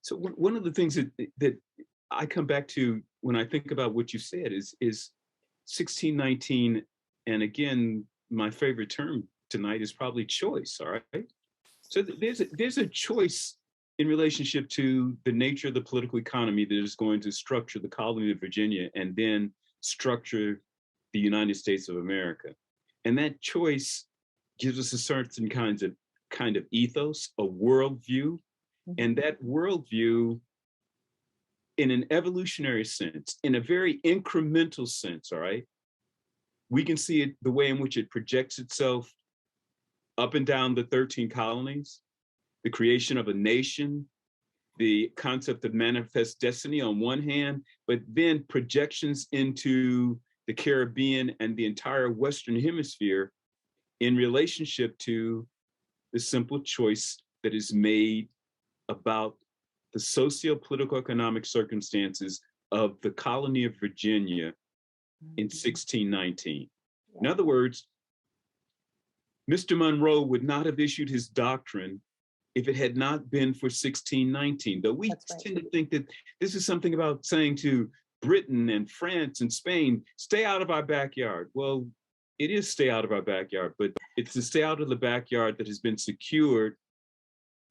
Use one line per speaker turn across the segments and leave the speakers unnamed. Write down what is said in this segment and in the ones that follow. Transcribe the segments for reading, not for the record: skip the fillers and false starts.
So one of the things that I come back to when I think about what you said is 1619, and again, my favorite term tonight is probably choice. All right. So there's a choice in relationship to the nature of the political economy that is going to structure the colony of Virginia and then structure the United States of America. And that choice gives us a certain kind of ethos, a worldview, and that worldview, in an evolutionary sense, in a very incremental sense, all right, we can see it the way in which it projects itself up and down the 13 colonies, the creation of a nation, the concept of manifest destiny on one hand, but then projections into the Caribbean and the entire Western Hemisphere in relationship to the simple choice that is made about the socio-political economic circumstances of the colony of Virginia in 1619. In other words, Mr. Monroe would not have issued his doctrine if it had not been for 1619. Though we tend to think that this is something about saying to Britain and France and Spain, stay out of our backyard. Well, it is stay out of our backyard, but it's to stay out of the backyard that has been secured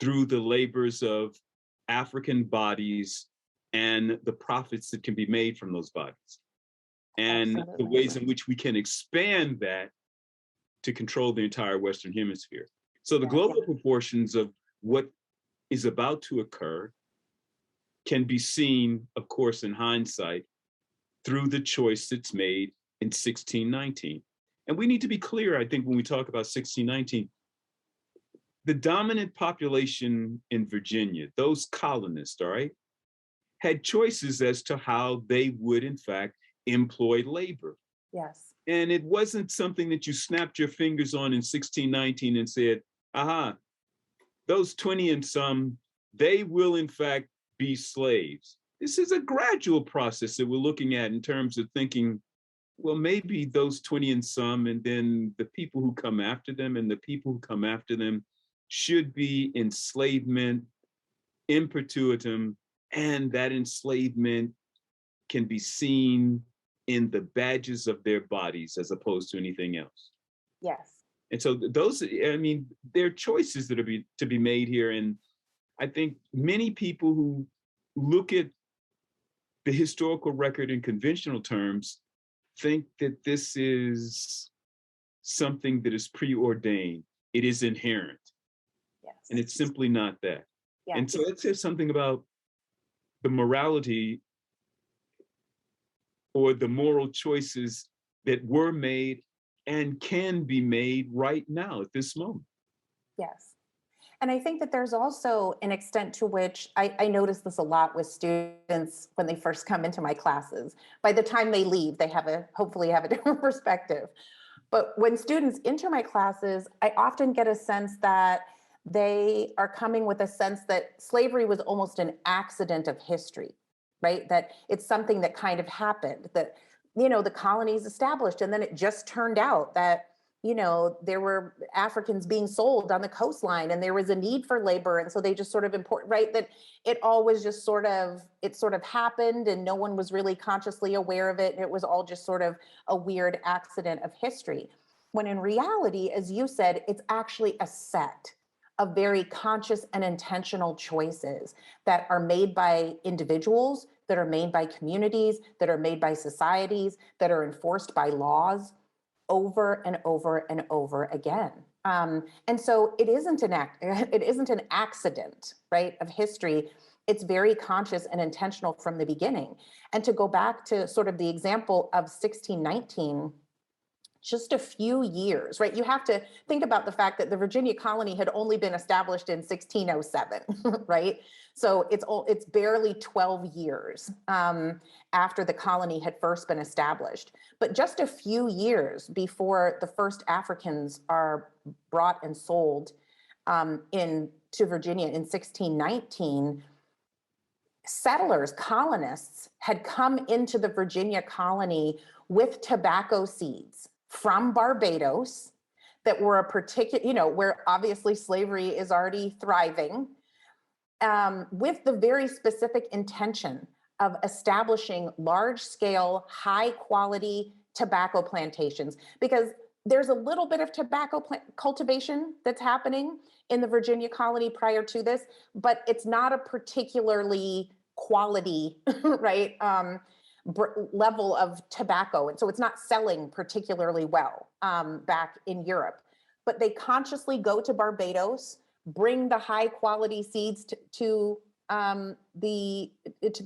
through the labors of African bodies and the profits that can be made from those bodies. And the ways in which we can expand that to control the entire Western Hemisphere. So the global proportions of what is about to occur can be seen, of course, in hindsight, through the choice that's made in 1619. And we need to be clear, I think, when we talk about 1619, the dominant population in Virginia, those colonists, all right, had choices as to how they would, in fact, employ labor.
Yes.
And it wasn't something that you snapped your fingers on in 1619 and said, aha, those 20 and some, they will, in fact, be slaves. This is a gradual process that we're looking at in terms of thinking, well, maybe those 20 and some, and then the people who come after them and the people who come after them should be enslavement in perpetuum, and that enslavement can be seen in the badges of their bodies as opposed to anything else.
Yes.
And so those, I mean, there are choices that are to be made here. And I think many people who look at the historical record in conventional terms think that this is something that is preordained. It is inherent.
Yes.
And it's simply not that.
Yeah.
And so it says something about the morality or the moral choices that were made and can be made right now at this moment.
Yes. And I think that there's also an extent to which I notice this a lot with students when they first come into my classes. By the time they leave, they hopefully have a different perspective. But when students enter my classes, I often get a sense that they are coming with a sense that slavery was almost an accident of history, right? That it's something that kind of happened, that, the colonies established, and then it just turned out that, there were Africans being sold on the coastline and there was a need for labor. And so they just sort of right? That it all was just sort of happened and no one was really consciously aware of it. And it was all just sort of a weird accident of history. When in reality, as you said, it's actually a set of very conscious and intentional choices that are made by individuals, that are made by communities, that are made by societies, that are enforced by laws over and over and over again. And so it isn't an accident, right, of history. It's very conscious and intentional from the beginning. And to go back to sort of the example of 1619, just a few years, right? You have to think about the fact that the Virginia colony had only been established in 1607, right? So it's barely 12 years after the colony had first been established. But just a few years before the first Africans are brought and sold to Virginia in 1619, settlers, colonists had come into the Virginia colony with tobacco seeds from Barbados that were a particular, where obviously slavery is already thriving. with the very specific intention of establishing large-scale, high-quality tobacco plantations, because there's a little bit of tobacco cultivation that's happening in the Virginia colony prior to this, but it's not a particularly quality, right, level of tobacco. And so it's not selling particularly well back in Europe. But they consciously go to Barbados, bring the high quality seeds to the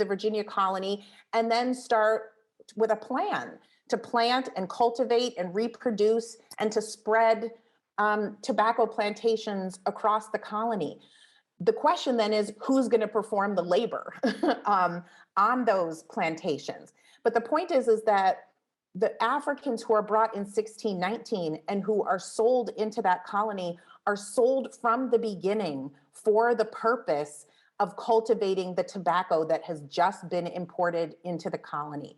Virginia colony, and then start with a plan to plant and cultivate and reproduce and to spread tobacco plantations across the colony. The question then is, who's going to perform the labor on those plantations? But the point is that the Africans who are brought in 1619 and who are sold into that colony are sold from the beginning for the purpose of cultivating the tobacco that has just been imported into the colony.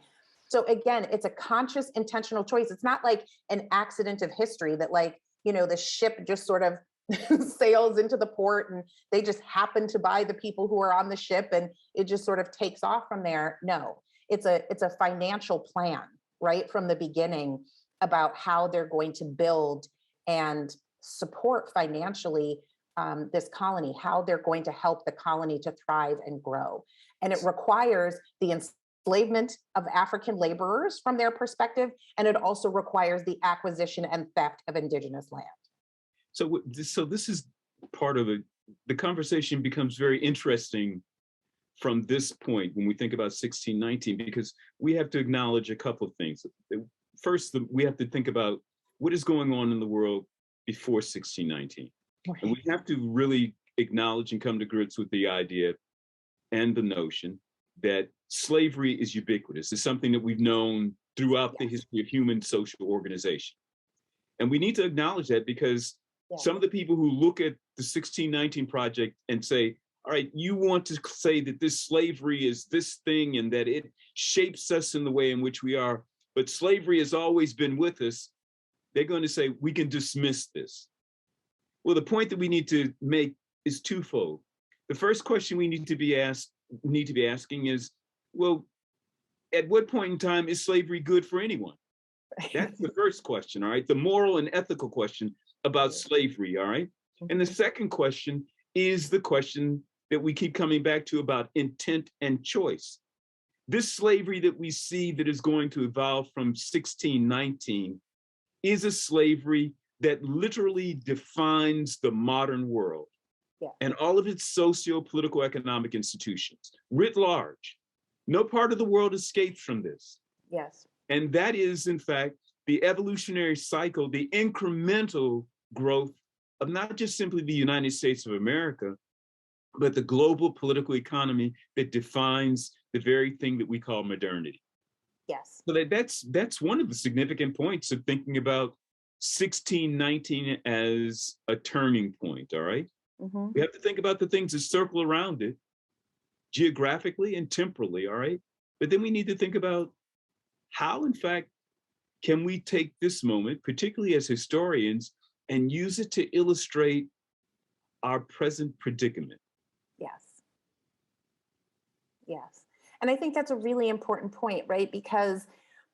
So again, it's a conscious, intentional choice. It's not like an accident of history that, like, you know, the ship just sort of sails into the port and they just happen to buy the people who are on the ship and it just sort of takes off from there. No, it's a financial plan right from the beginning about how they're going to build and support financially this colony, how they're going to help the colony to thrive and grow. And it requires the enslavement of African laborers from their perspective, and it also requires the acquisition and theft of indigenous land.
So this is part of it. The conversation becomes very interesting from this point when we think about 1619, because we have to acknowledge a couple of things. First, we have to think about what is going on in the world before 1619. Right. And we have to really acknowledge and come to grips with the idea and the notion that slavery is ubiquitous. It's something that we've known throughout the history of human social organization. And we need to acknowledge that because some of the people who look at the 1619 project and say, all right, you want to say that this slavery is this thing and that it shapes us in the way in which we are, but slavery has always been with us, they're going to say, we can dismiss this. Well, the point that we need to make is twofold. The first question we need to be asking is, well, at what point in time is slavery good for anyone? That's the first question, all right? The moral and ethical question about slavery, all right? And the second question is the question that we keep coming back to about intent and choice. This slavery that we see that is going to evolve from 1619 is a slavery that literally defines the modern world and all of its socio-political economic institutions writ large. No part of the world escapes from this.
Yes.
And that is, in fact, the evolutionary cycle, the incremental growth of not just simply the United States of America, but the global political economy that defines the very thing that we call modernity.
Yes.
So that's one of the significant points of thinking about 1619 as a turning point, all right? Mm-hmm. We have to think about the things that circle around it geographically and temporally, all right? But then we need to think about how, in fact, can we take this moment, particularly as historians, and use it to illustrate our present predicament?
Yes. Yes. And I think that's a really important point, right? Because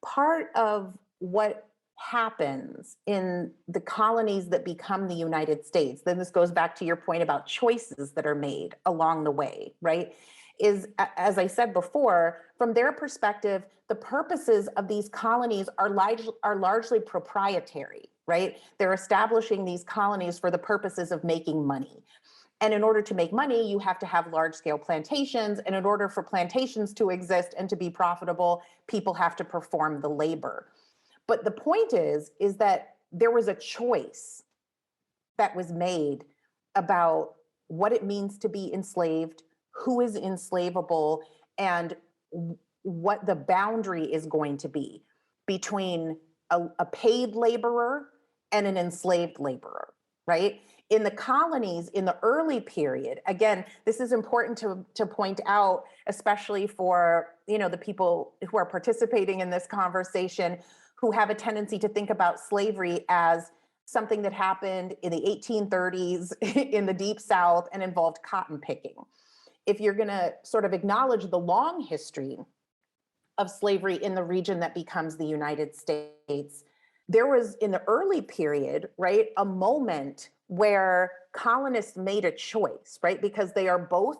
part of what happens in the colonies that become the United States, then this goes back to your point about choices that are made along the way, right? Is, as I said before, from their perspective, the purposes of these colonies are largely proprietary, right? They're establishing these colonies for the purposes of making money. And in order to make money, you have to have large-scale plantations. And in order for plantations to exist and to be profitable, people have to perform the labor. But the point is that there was a choice that was made about what it means to be enslaved, who is enslavable, and what the boundary is going to be between a paid laborer and an enslaved laborer, right? In the colonies, in the early period, again, this is important to point out, especially for, you know, the people who are participating in this conversation, who have a tendency to think about slavery as something that happened in the 1830s in the Deep South and involved cotton picking. if you're going to sort of acknowledge the long history of slavery in the region that becomes the United States, there was, in the early period, right, a moment where colonists made a choice, right, because they are both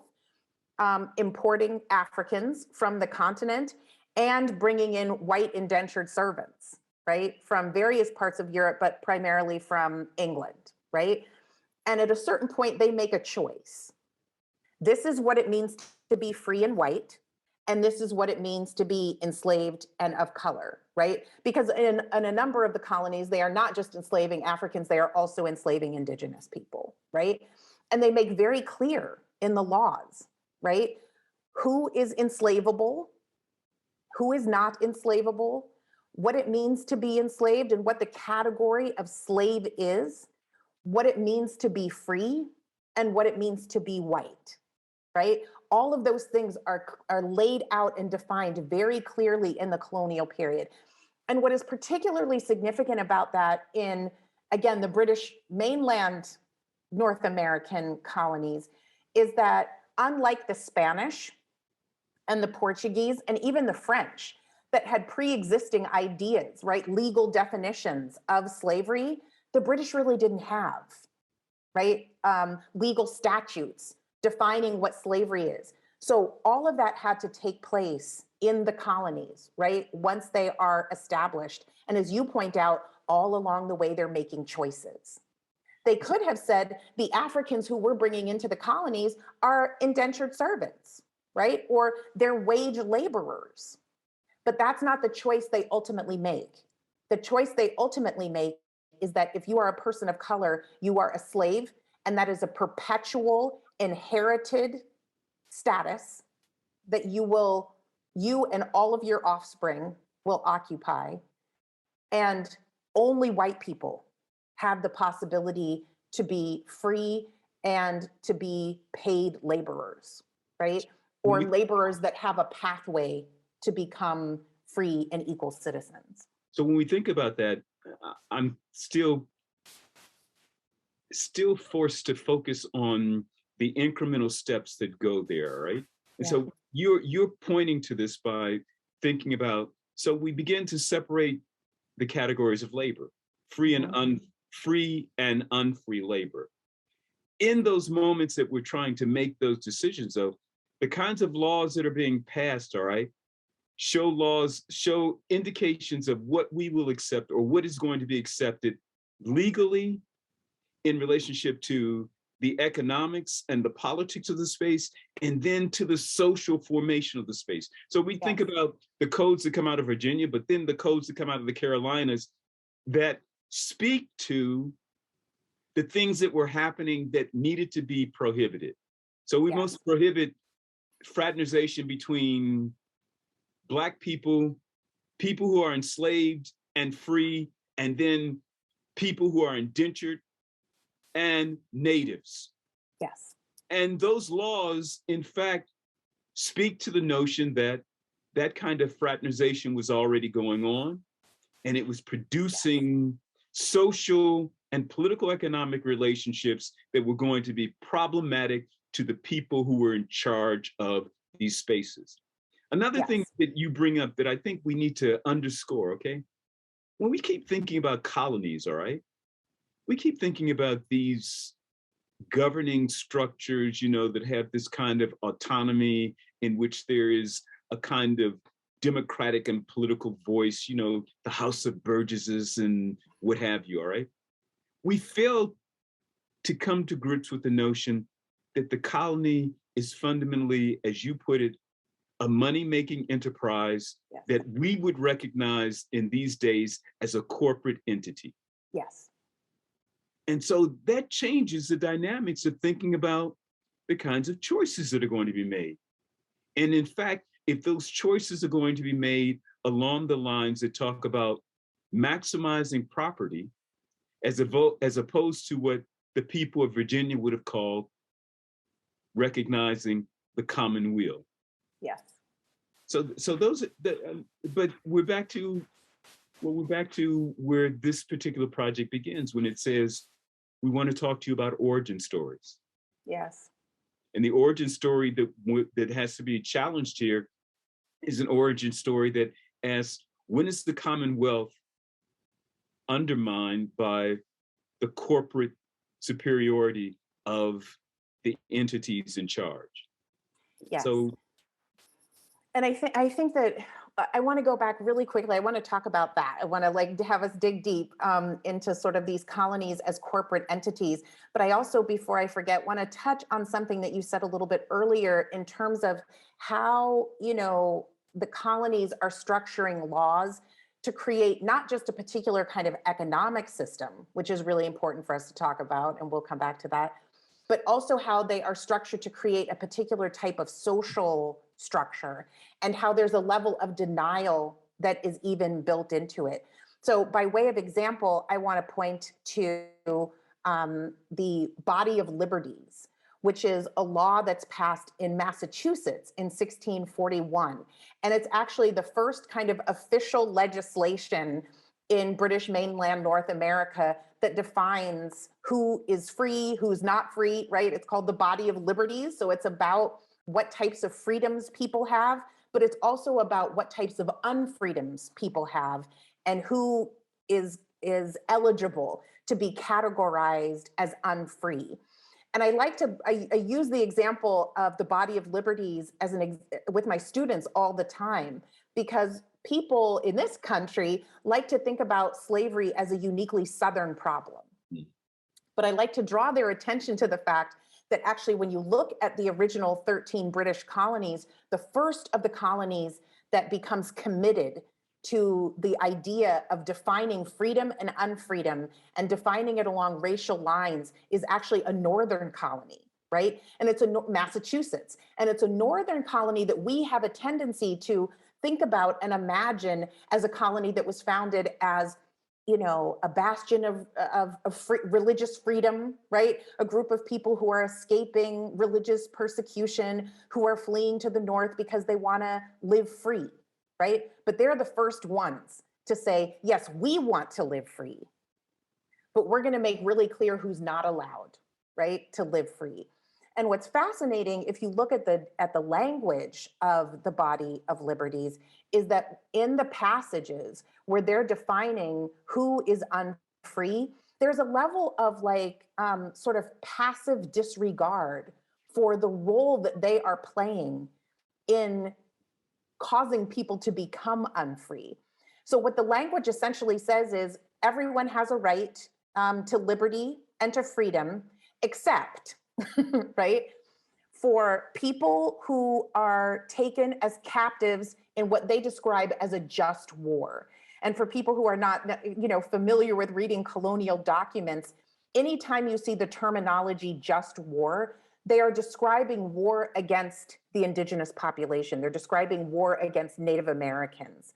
importing Africans from the continent and bringing in white indentured servants, right, from various parts of Europe, but primarily from England, right? And at a certain point, they make a choice. This is what it means to be free and white, and this is what it means to be enslaved and of color, right? Because in a number of the colonies, they are not just enslaving Africans, they are also enslaving indigenous people, right? And they make very clear in the laws, right, who is enslavable, who is not enslavable, what it means to be enslaved and what the category of slave is, what it means to be free, and what it means to be white, right? All of those things are laid out and defined very clearly in the colonial period. And what is particularly significant about that in, again, the British mainland North American colonies is that unlike the Spanish and the Portuguese and even the French that had pre-existing ideas, right, legal definitions of slavery, the British really didn't have, right, legal statutes defining what slavery is. So all of that had to take place in the colonies, right, once they are established. And as you point out, all along the way, they're making choices. They could have said the Africans who we're bringing into the colonies are indentured servants, right, or they're wage laborers. But that's not the choice they ultimately make. The choice they ultimately make is that if you are a person of color, you are a slave, and that is a perpetual inherited status that you and all of your offspring will occupy. And only white people have the possibility to be free and to be paid laborers, right? Or laborers that have a pathway to become free and equal citizens.
So when we think about that, I'm still forced to focus on the incremental steps that go there, right? And
Yeah.
so you're pointing to this by thinking about, so we begin to separate the categories of labor, free and unfree labor. In those moments that we're trying to make those decisions, though, the kinds of laws that are being passed, all right, show indications of what we will accept or what is going to be accepted legally in relationship to the economics and the politics of the space, and then to the social formation of the space. So we think about the codes that come out of Virginia, but then the codes that come out of the Carolinas that speak to the things that were happening that needed to be prohibited. So we must prohibit fraternization between Black people, people who are enslaved and free, and then people who are indentured, and natives.
Yes.
And those laws, in fact, speak to the notion that that kind of fraternization was already going on, and it was producing social and political economic relationships that were going to be problematic to the people who were in charge of these spaces. Another thing that you bring up that I think we need to underscore, okay? When we keep thinking about colonies, all right, we keep thinking about these governing structures, you know, that have this kind of autonomy in which there is a kind of democratic and political voice, you know, the House of Burgesses and what have you, all right? We fail to come to grips with the notion that the colony is fundamentally, as you put it, a money-making enterprise that we would recognize in these days as a corporate entity.
Yes.
And so that changes the dynamics of thinking about the kinds of choices that are going to be made. And in fact, if those choices are going to be made along the lines that talk about maximizing property, as opposed to what the people of Virginia would have called recognizing the common weal.
Yes.
So those, but we're back to where this particular project begins when it says, we want to talk to you about origin stories.
Yes.
And the origin story that has to be challenged here is an origin story that asks, when is the Commonwealth undermined by the corporate superiority of the entities in charge?
Yes.
So,
and I think that I want to go back really quickly. I want to talk about that. I want to like have us dig deep into sort of these colonies as corporate entities. But I also, before I forget, want to touch on something that you said a little bit earlier in terms of how, you know, the colonies are structuring laws to create not just a particular kind of economic system, which is really important for us to talk about, and we'll come back to that, but also how they are structured to create a particular type of social structure, and how there's a level of denial that is even built into it. So by way of example, I want to point to the Body of Liberties, which is a law that's passed in Massachusetts in 1641. And it's actually the first kind of official legislation in British mainland North America that defines who is free, who's not free, right? It's called the Body of Liberties. So it's about what types of freedoms people have, but it's also about what types of unfreedoms people have and who is eligible to be categorized as unfree. And I like to, I use the example of the Body of Liberties as with my students all the time, because people in this country like to think about slavery as a uniquely Southern problem. But I like to draw their attention to the fact that actually, when you look at the original 13 British colonies, the first of the colonies that becomes committed to the idea of defining freedom and unfreedom and defining it along racial lines is actually a northern colony, right? And it's Massachusetts. And it's a northern colony that we have a tendency to think about and imagine as a colony that was founded as, you know, a bastion of religious freedom, right? A group of people who are escaping religious persecution, who are fleeing to the north because they want to live free, right? But they're the first ones to say, yes, we want to live free, but we're going to make really clear who's not allowed, right, to live free. And what's fascinating, if you look at the language of the Body of Liberties, is that in the passages where they're defining who is unfree, there's a level of like sort of passive disregard for the role that they are playing in causing people to become unfree. So what the language essentially says is everyone has a right to liberty and to freedom, except right, for people who are taken as captives in what they describe as a just war. And for people who are not, you know, familiar with reading colonial documents, anytime you see the terminology just war, they are describing war against the indigenous population. They're describing war against Native Americans.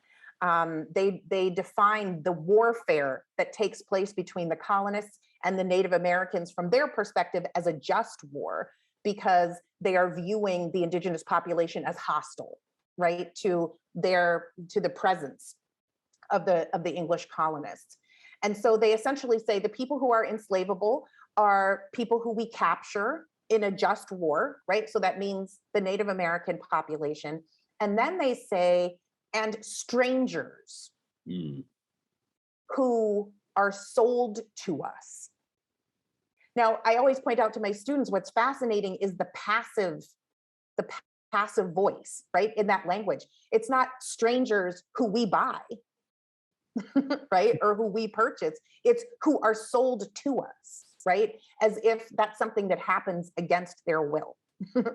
They define the warfare that takes place between the colonists and the Native Americans from their perspective as a just war, because they are viewing the indigenous population as hostile, right, to the presence of the English colonists. And so they essentially say the people who are enslavable are people who we capture in a just war, right? So that means the Native American population. And then they say, and strangers who are sold to us. Now, I always point out to my students, what's fascinating is the passive voice, right, in that language. It's not strangers who we buy, right, or who we purchase. It's who are sold to us, right, as if that's something that happens against their will,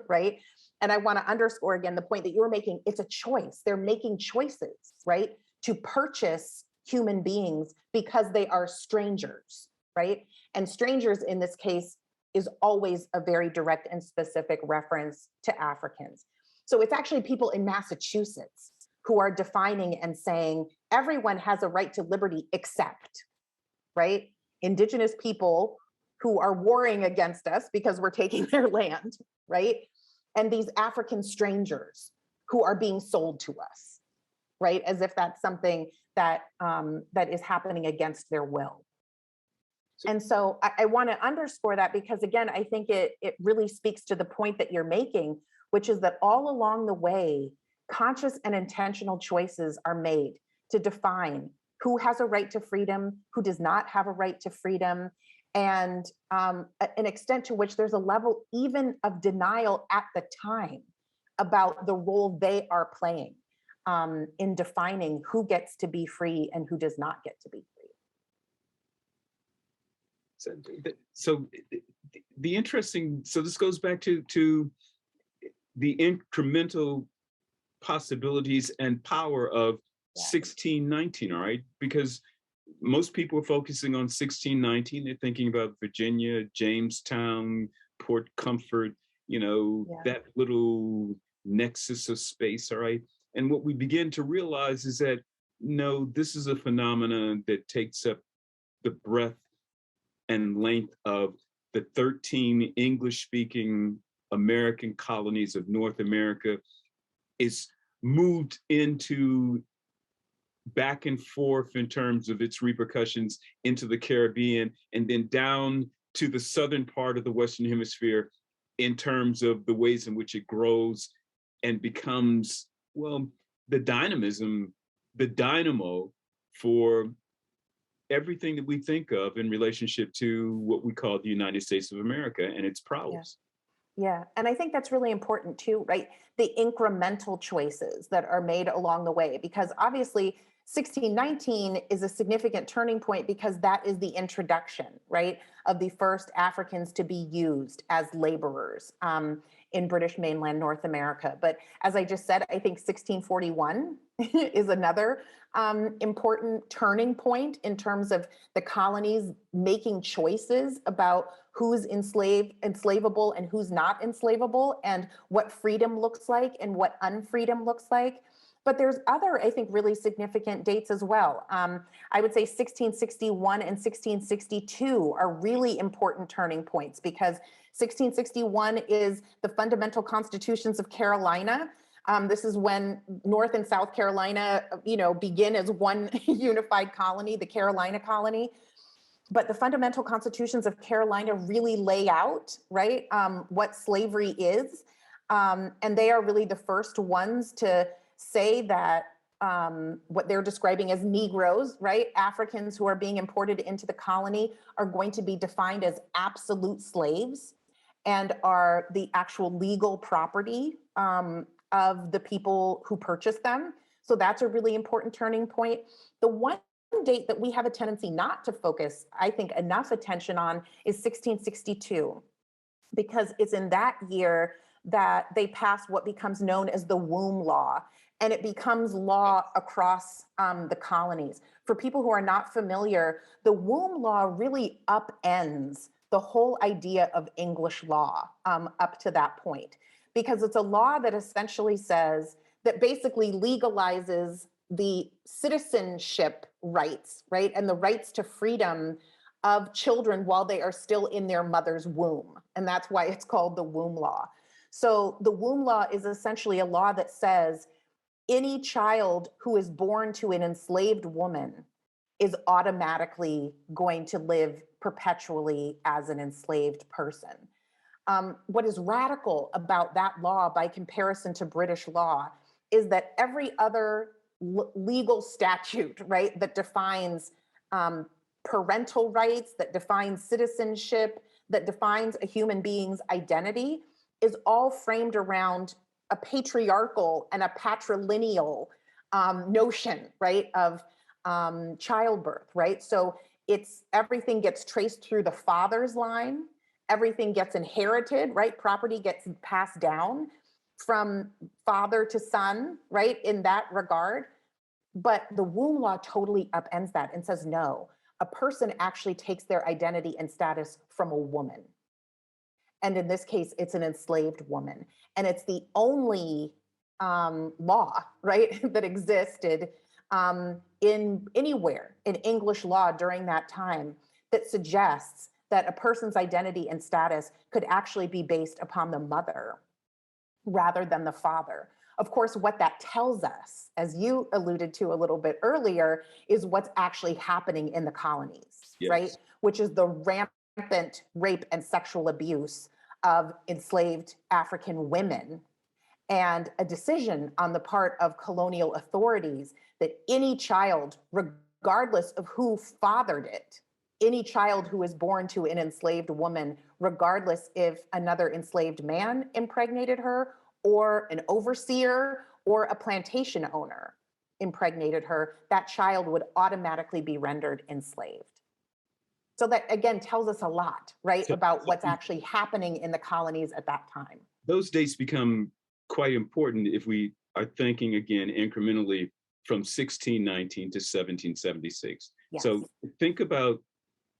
right? And I want to underscore again the point that you were making. It's a choice. They're making choices, right, to purchase human beings because they are strangers, right? And strangers in this case is always a very direct and specific reference to Africans. So it's actually people in Massachusetts who are defining and saying everyone has a right to liberty except, right, indigenous people who are warring against us because we're taking their land, right? And these African strangers who are being sold to us, right? As if that's something that that is happening against their will. And so I want to underscore that because, again, I think it really speaks to the point that you're making, which is that all along the way, conscious and intentional choices are made to define who has a right to freedom, who does not have a right to freedom, and an extent to which there's a level even of denial at the time about the role they are playing in defining who gets to be free and who does not get to be free.
So the interesting, so this goes back to the incremental possibilities and power of 1619, all right? Because most people are focusing on 1619. They're thinking about Virginia, Jamestown, Port Comfort, that little nexus of space, all right? And what we begin to realize is that, no, this is a phenomenon that takes up the breadth and length of the 13 English-speaking American colonies of North America, is moved into back and forth in terms of its repercussions into the Caribbean, and then down to the southern part of the Western Hemisphere in terms of the ways in which it grows and becomes, well, the dynamism, the dynamo for everything that we think of in relationship to what we call the United States of America and its prowess.
Yeah, and I think that's really important too, right? The incremental choices that are made along the way, because obviously 1619 is a significant turning point because that is the introduction, right, of the first Africans to be used as laborers in British mainland North America. But as I just said, I think 1641 is another important turning point in terms of the colonies making choices about who's enslavable and who's not enslavable, and what freedom looks like and what unfreedom looks like. But there's other, I think, really significant dates as well. I would say 1661 and 1662 are really important turning points because 1661 is the fundamental constitutions of Carolina. This is when North and South Carolina, begin as one unified colony, the Carolina colony. But the fundamental constitutions of Carolina really lay out, right, what slavery is. And they are really the first ones to say that what they're describing as Negroes, right, Africans who are being imported into the colony, are going to be defined as absolute slaves and are the actual legal property of the people who purchased them. So that's a really important turning point. The one date that we have a tendency not to focus, I think, enough attention on is 1662, because it's in that year that they pass what becomes known as the Womb Law, and it becomes law across the colonies. For people who are not familiar, the Womb Law really upends the whole idea of English law up to that point, because it's a law that essentially says that basically legalizes the citizenship rights, right, and the rights to freedom of children while they are still in their mother's womb. And that's why it's called the Womb Law. So the Womb Law is essentially a law that says any child who is born to an enslaved woman is automatically going to live perpetually as an enslaved person. What is radical about that law by comparison to British law is that every other legal statute, right, that defines parental rights, that defines citizenship, that defines a human being's identity, is all framed around a patriarchal and a patrilineal notion, right, of childbirth, right? So everything gets traced through the father's line, everything gets inherited, right? Property gets passed down from father to son, right, in that regard. But the Womb Law totally upends that and says, no, a person actually takes their identity and status from a woman. And in this case, it's an enslaved woman. And it's the only law, right, that existed in anywhere in English law during that time that suggests that a person's identity and status could actually be based upon the mother rather than the father. Of course, what that tells us, as you alluded to a little bit earlier, is what's actually happening in the colonies, right?
Yes.
Which is the rampant rape and sexual abuse of enslaved African women, and a decision on the part of colonial authorities that any child, regardless of who fathered it, any child who is born to an enslaved woman, regardless if another enslaved man impregnated her, or an overseer or a plantation owner impregnated her, that child would automatically be rendered enslaved. So that again tells us a lot, right,
So,
about what's actually happening in the colonies at that time.
those dates become quite important if we are thinking again incrementally from 1619 to 1776.
Yes.
So think about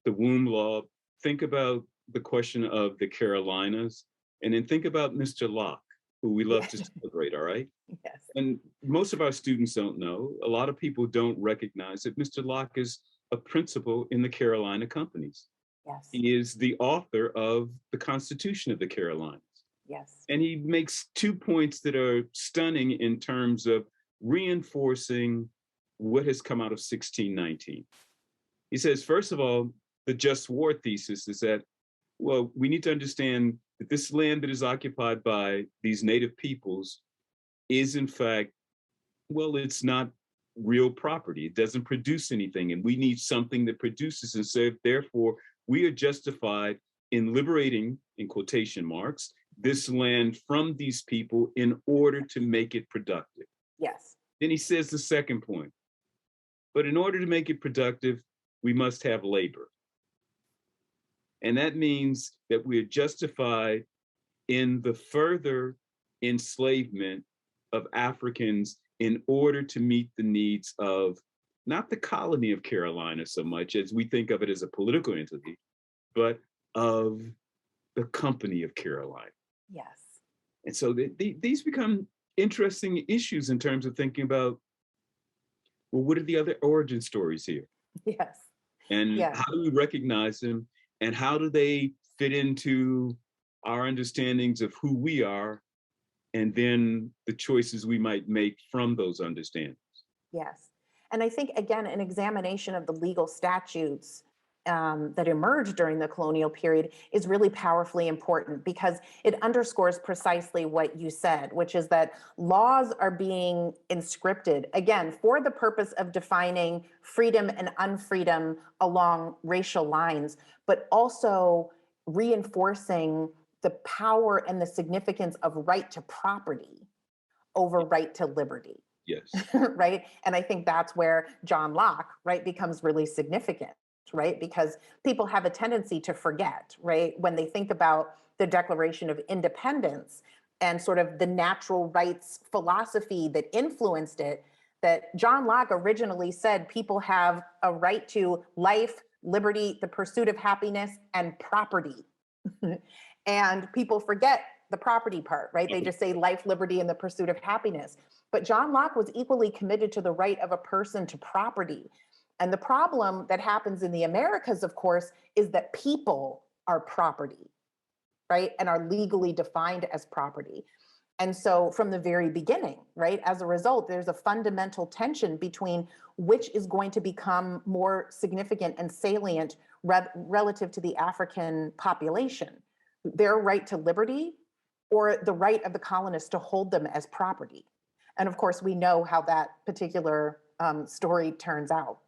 the womb law, think about the question of the Carolinas, and then think about Mr. Locke, who we love to celebrate, all right?
Yes.
And most of our students don't know, a lot of people don't recognize that Mr. Locke is a principal in the Carolina companies.
Yes.
He is the author of the Constitution of the Carolinas.
Yes.
And he makes 2 points that are stunning in terms of reinforcing what has come out of 1619. He says, first of all, the just war thesis is that, well, we need to understand that this land that is occupied by these native peoples is in fact, well, it's not real property. It doesn't produce anything, and we need something that produces. And so therefore, we are justified in liberating, in quotation marks, this land from these people in order to make it productive.
Yes.
Then he says the second point, but in order to make it productive, we must have labor. And that means that we are justified in the further enslavement of Africans in order to meet the needs of not the colony of Carolina so much as we think of it as a political entity, but of the company of Carolina.
Yes.
And so these become interesting issues in terms of thinking about, well, what are the other origin stories here?
Yes.
And
Yeah.
how do we recognize them? And how do they fit into our understandings of who we are? And then the choices we might make from those understandings.
Yes. And I think, again, an examination of the legal statutes that emerged during the colonial period is really powerfully important because it underscores precisely what you said, which is that laws are being inscripted, again, for the purpose of defining freedom and unfreedom along racial lines, but also reinforcing the power and the significance of right to property over right to liberty.
Yes.
Right. And I think that's where John Locke, right, becomes really significant, right? Because people have a tendency to forget, right, when they think about the Declaration of Independence and sort of the natural rights philosophy that influenced it, that John Locke originally said people have a right to life, liberty, the pursuit of happiness, and property. And people forget the property part, right? They just say life, liberty, and the pursuit of happiness. But John Locke was equally committed to the right of a person to property. And the problem that happens in the Americas, of course, is that people are property, right? And are legally defined as property. And so from the very beginning, right, as a result, there's a fundamental tension between which is going to become more significant and salient relative to the African population, their right to liberty or the right of the colonists to hold them as property. And of course, we know how that particular story turns out.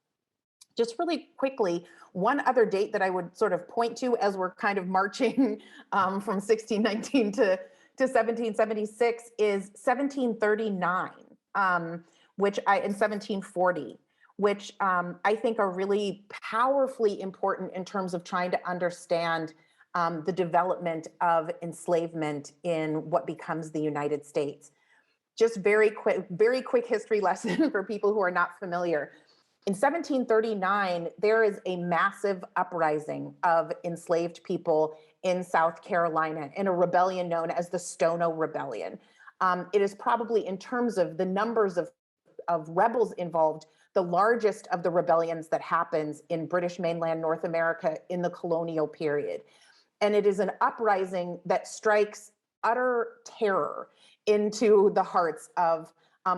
Just really quickly, one other date that I would sort of point to as we're kind of marching from 1619 to 1776 is 1739, which in 1740, which I think are really powerfully important in terms of trying to understand the development of enslavement in what becomes the United States. Just very quick history lesson for people who are not familiar. In 1739, there is a massive uprising of enslaved people in South Carolina in a rebellion known as the Stono Rebellion. It is probably, in terms of the numbers of rebels involved, the largest of the rebellions that happens in British mainland North America in the colonial period. And it is an uprising that strikes utter terror into the hearts of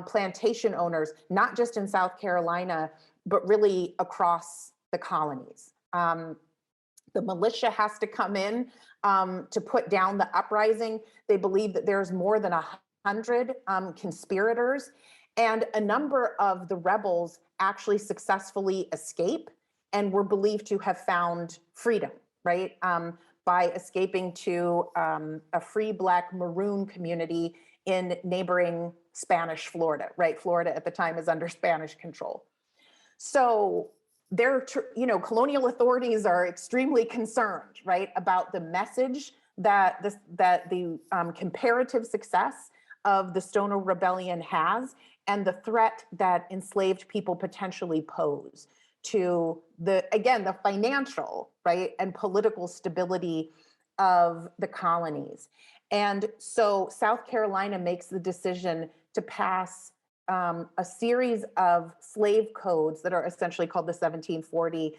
plantation owners, not just in South Carolina, but really across the colonies. The militia has to come in to put down the uprising. They believe that there's more than 100 conspirators, and a number of the rebels actually successfully escape and were believed to have found freedom, right? By escaping to a free Black maroon community in neighboring Spanish Florida, right? Florida at the time is under Spanish control. So colonial authorities are extremely concerned, right, about the message that the comparative success of the Stono Rebellion has, and the threat that enslaved people potentially pose to the financial, right, and political stability of the colonies. And so South Carolina makes the decision to pass a series of slave codes that are essentially called the 1740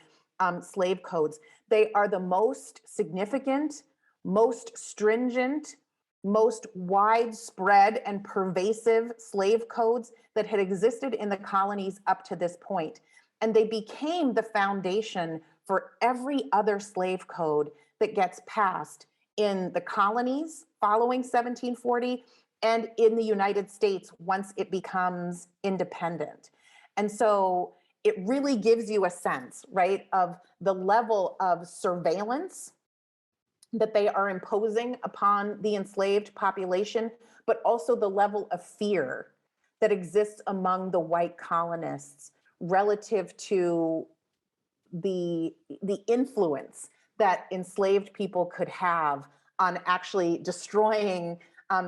slave codes. They are the most significant, most stringent, most widespread and pervasive slave codes that had existed in the colonies up to this point. And they became the foundation for every other slave code that gets passed in the colonies following 1740 and in the United States once it becomes independent. And so it really gives you a sense, right, of the level of surveillance that they are imposing upon the enslaved population, but also the level of fear that exists among the white colonists relative to the influence that enslaved people could have on actually destroying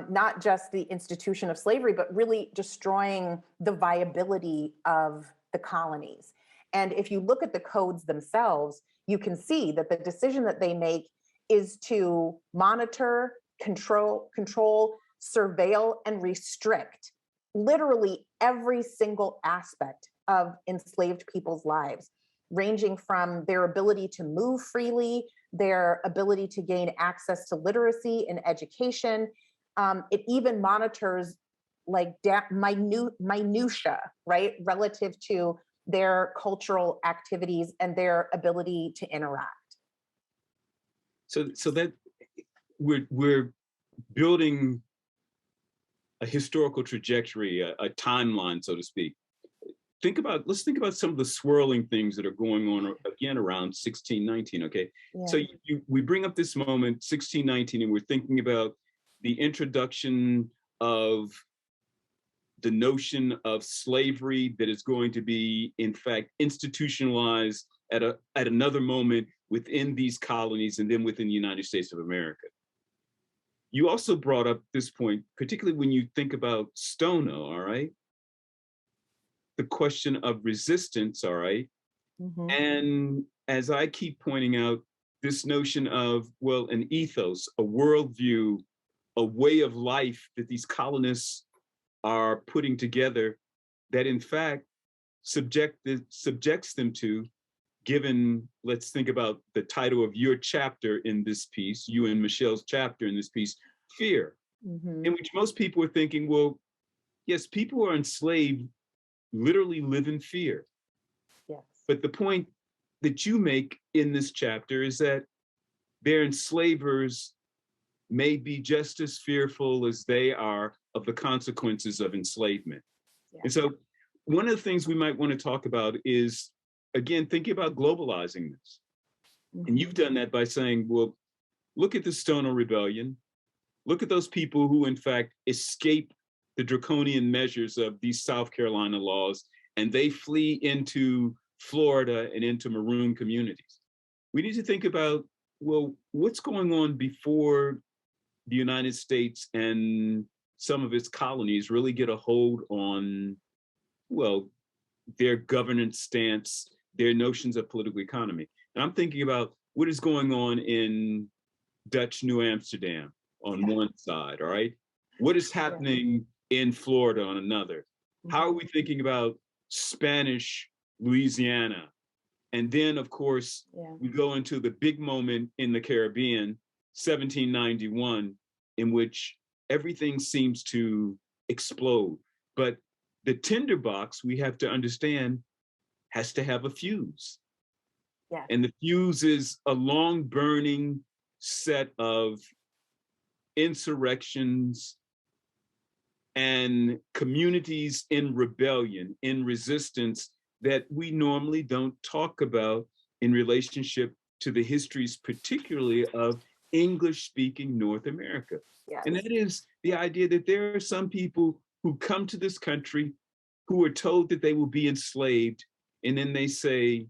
not just the institution of slavery, but really destroying the viability of the colonies. And if you look at the codes themselves, you can see that the decision that they make is to monitor, control, surveil, and restrict literally every single aspect of enslaved people's lives, ranging from their ability to move freely, their ability to gain access to literacy and education. It even monitors like minutia, right, relative to their cultural activities and their ability to interact.
So that we're building a historical trajectory, a timeline, so to speak. Let's think about some of the swirling things that are going on again around 1619, okay? Yeah. So we bring up this moment, 1619, and we're thinking about the introduction of the notion of slavery that is going to be, in fact, institutionalized at another moment within these colonies and then within the United States of America. You also brought up this point, particularly when you think about Stono, all right? The question of resistance, all right? Mm-hmm. And as I keep pointing out, this notion of, well, an ethos, a worldview, a way of life that these colonists are putting together that in fact subjects them to, given, let's think about the title of your chapter in this piece, you and Michelle's chapter in this piece, fear, mm-hmm. in which most people are thinking, well, yes, people who are enslaved literally live in fear. Yes. But the point that you make in this chapter is that their enslavers may be just as fearful as they are of the consequences of enslavement. Yeah. And so one of the things we might want to talk about is, again, thinking about globalizing this. Mm-hmm. And you've done that by saying, well, look at the Stono Rebellion. Look at those people who, in fact, escape the draconian measures of these South Carolina laws, and they flee into Florida and into maroon communities. We need to think about, well, what's going on before the United States and some of its colonies really get a hold on, well, their governance stance, their notions of political economy. And I'm thinking about what is going on in Dutch New Amsterdam on one side, all right? What is happening in Florida on another? How are we thinking about Spanish Louisiana? And then, of course, we go into the big moment in the Caribbean, 1791, in which everything seems to explode. But the tinderbox, we have to understand, has to have a fuse.
Yes.
And the fuse is a long burning set of insurrections and communities in rebellion, in resistance, that we normally don't talk about in relationship to the histories, particularly of English-speaking North America.
Yes.
And that is the idea that there are some people who come to this country who are told that they will be enslaved, and then they say,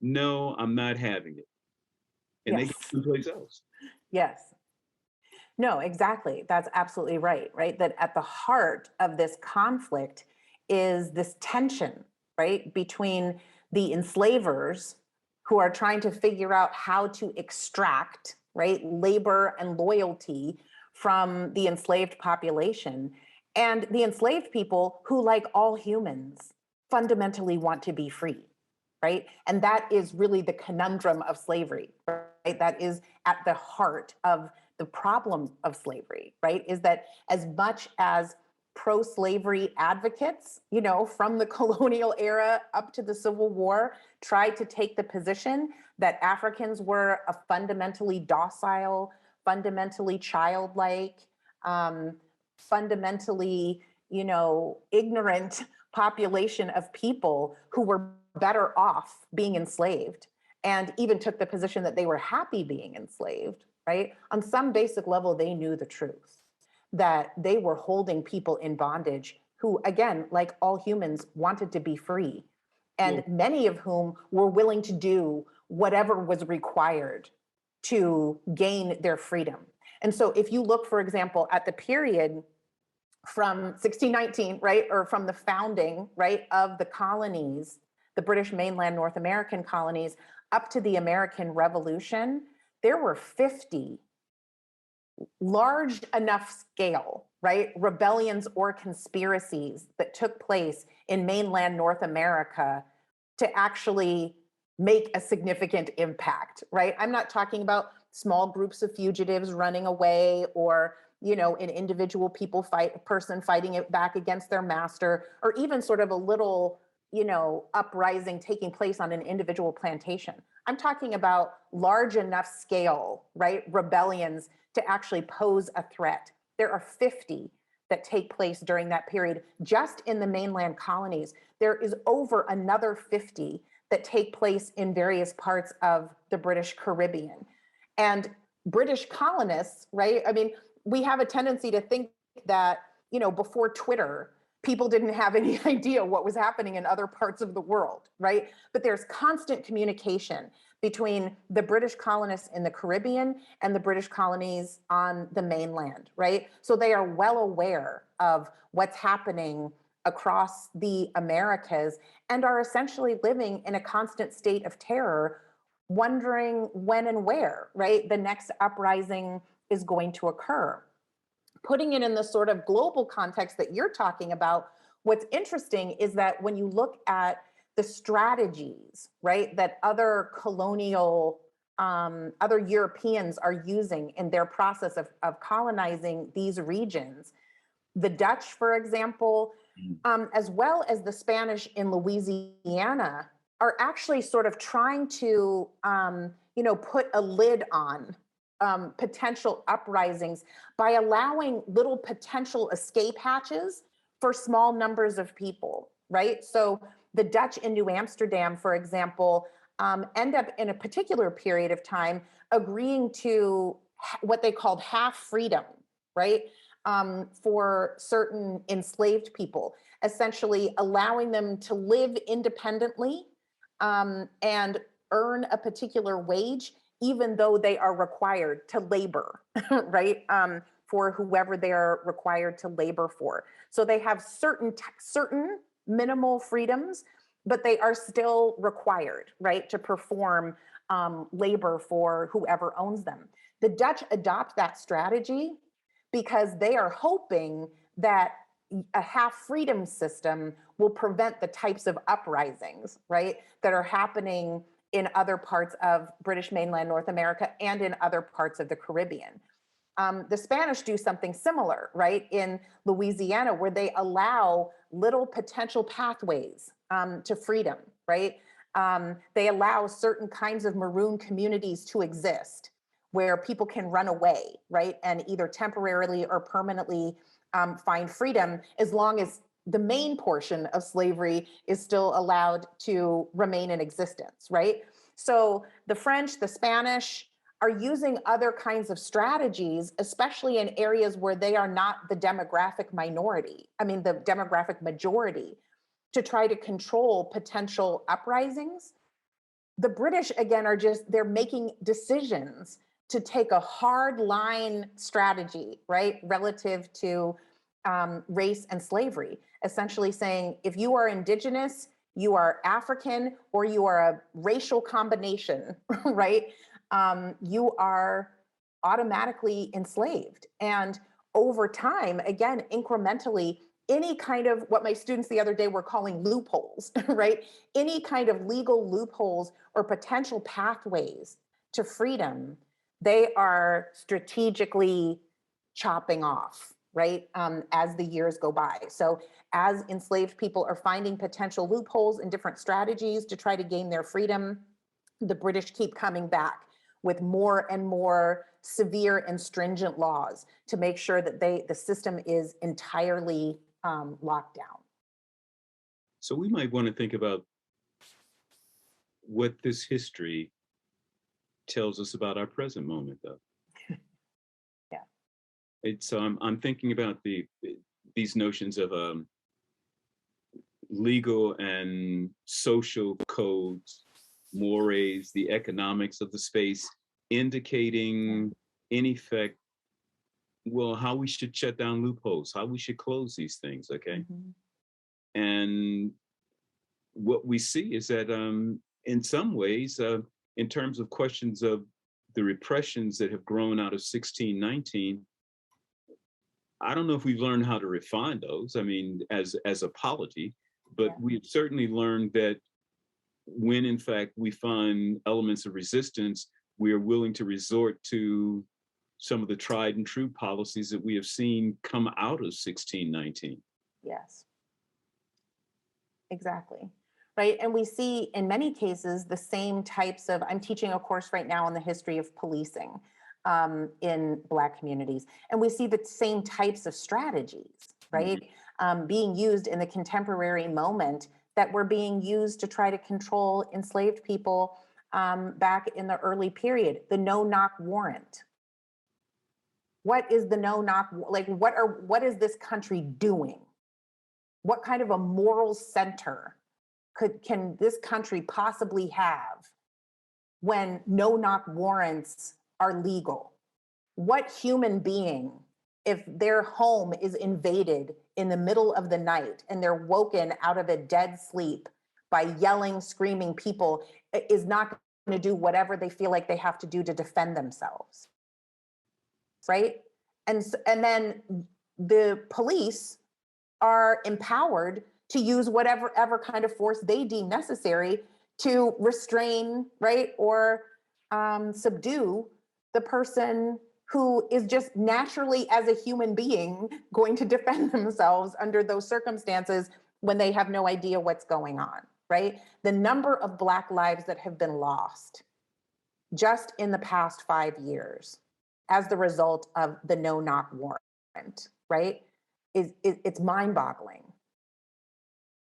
no, I'm not having it. And they
Yes.
go someplace else.
Yes. No, exactly. That's absolutely right, right? That at the heart of this conflict is this tension, right, between the enslavers who are trying to figure out how to extract, right, labor and loyalty from the enslaved population, and the enslaved people who, like all humans, fundamentally want to be free, right? And that is really the conundrum of slavery, right? That is at the heart of the problem of slavery, right? Is that as much as pro-slavery advocates, you know, from the colonial era up to the Civil War, tried to take the position that Africans were a fundamentally docile, fundamentally childlike, fundamentally, you know, ignorant population of people who were better off being enslaved, and even took the position that they were happy being enslaved, right? On some basic level, they knew the truth, that they were holding people in bondage who, again, like all humans, wanted to be free, and many of whom were willing to do whatever was required to gain their freedom. And so if you look, for example, at the period from 1619, right, or from the founding, right, of the colonies, the British mainland North American colonies, up to the American Revolution, there were 50 large enough scale, right, rebellions or conspiracies that took place in mainland North America to actually make a significant impact, right? I'm not talking about small groups of fugitives running away, or, you know, an individual person fighting it back against their master, or even sort of a little, you know, uprising taking place on an individual plantation. I'm talking about large enough scale, right, rebellions to actually pose a threat. There are 50 that take place during that period. Just in the mainland colonies, there is over another 50 that take place in various parts of the British Caribbean. And British colonists, right? I mean, we have a tendency to think that, you know, before Twitter, people didn't have any idea what was happening in other parts of the world, right? But there's constant communication between the British colonists in the Caribbean and the British colonies on the mainland, right? So they are well aware of what's happening across the Americas and are essentially living in a constant state of terror, wondering when and where, right, the next uprising is going to occur. Putting it in the sort of global context that you're talking about, what's interesting is that when you look at the strategies, right, that other colonial, other Europeans are using in their process of colonizing these regions, the Dutch, for example, as well as the Spanish in Louisiana, are actually sort of trying to, you know, put a lid on potential uprisings by allowing little potential escape hatches for small numbers of people, right? So the Dutch in New Amsterdam, for example, end up in a particular period of time agreeing to what they called half freedom, right? For certain enslaved people, essentially allowing them to live independently and earn a particular wage, even though they are required to labor, right? For whoever they are required to labor for. So they have certain minimal freedoms, but they are still required, right, to perform labor for whoever owns them. The Dutch adopt that strategy because they are hoping that a half freedom system will prevent the types of uprisings, right, that are happening in other parts of British mainland North America and in other parts of the Caribbean. The Spanish do something similar, right, in Louisiana, where they allow little potential pathways to freedom, right? They allow certain kinds of maroon communities to exist where people can run away, right, and either temporarily or permanently find freedom, as long as the main portion of slavery is still allowed to remain in existence, right? So the French, the Spanish are using other kinds of strategies, especially in areas where they are not the demographic minority, I mean, the demographic majority, to try to control potential uprisings. The British, again, they're making decisions to take a hard line strategy, right, relative to race and slavery, essentially saying, if you are indigenous, you are African, or you are a racial combination, right? You are automatically enslaved. And over time, again, incrementally, any kind of what my students the other day were calling loopholes, right? Any kind of legal loopholes or potential pathways to freedom, they are strategically chopping off, right? As the years go by. So as enslaved people are finding potential loopholes and different strategies to try to gain their freedom, the British keep coming back with more and more severe and stringent laws to make sure that the system is entirely locked down.
So we might want to think about what this history tells us about our present moment, though.
Yeah.
It's I'm thinking about these notions of legal and social codes, mores, the economics of the space, indicating in effect, well, how we should shut down loopholes, how we should close these things, okay? Mm-hmm. And what we see is that in some ways, in terms of questions of the repressions that have grown out of 1619, I don't know if we've learned how to refine those, I mean, as a polity, but we've certainly learned that when in fact we find elements of resistance, we are willing to resort to some of the tried and true policies that we have seen come out of 1619.
Yes, exactly. Right. And we see in many cases the same types of, I'm teaching a course right now on the history of policing in Black communities. And we see the same types of strategies, right, being used in the contemporary moment that were being used to try to control enslaved people back in the early period. The no-knock warrant. What is the no-knock, like what is this country doing? What kind of a moral center can this country possibly have when no-knock warrants are legal? What human being, if their home is invaded in the middle of the night and they're woken out of a dead sleep by yelling, screaming people, is not going to do whatever they feel like they have to do to defend themselves, right? And then the police are empowered to use whatever kind of force they deem necessary to restrain, right, or subdue the person who is just naturally, as a human being, going to defend themselves under those circumstances when they have no idea what's going on, right? The number of Black lives that have been lost just in the past 5 years as the result of the no-knock warrant, right, it's mind-boggling.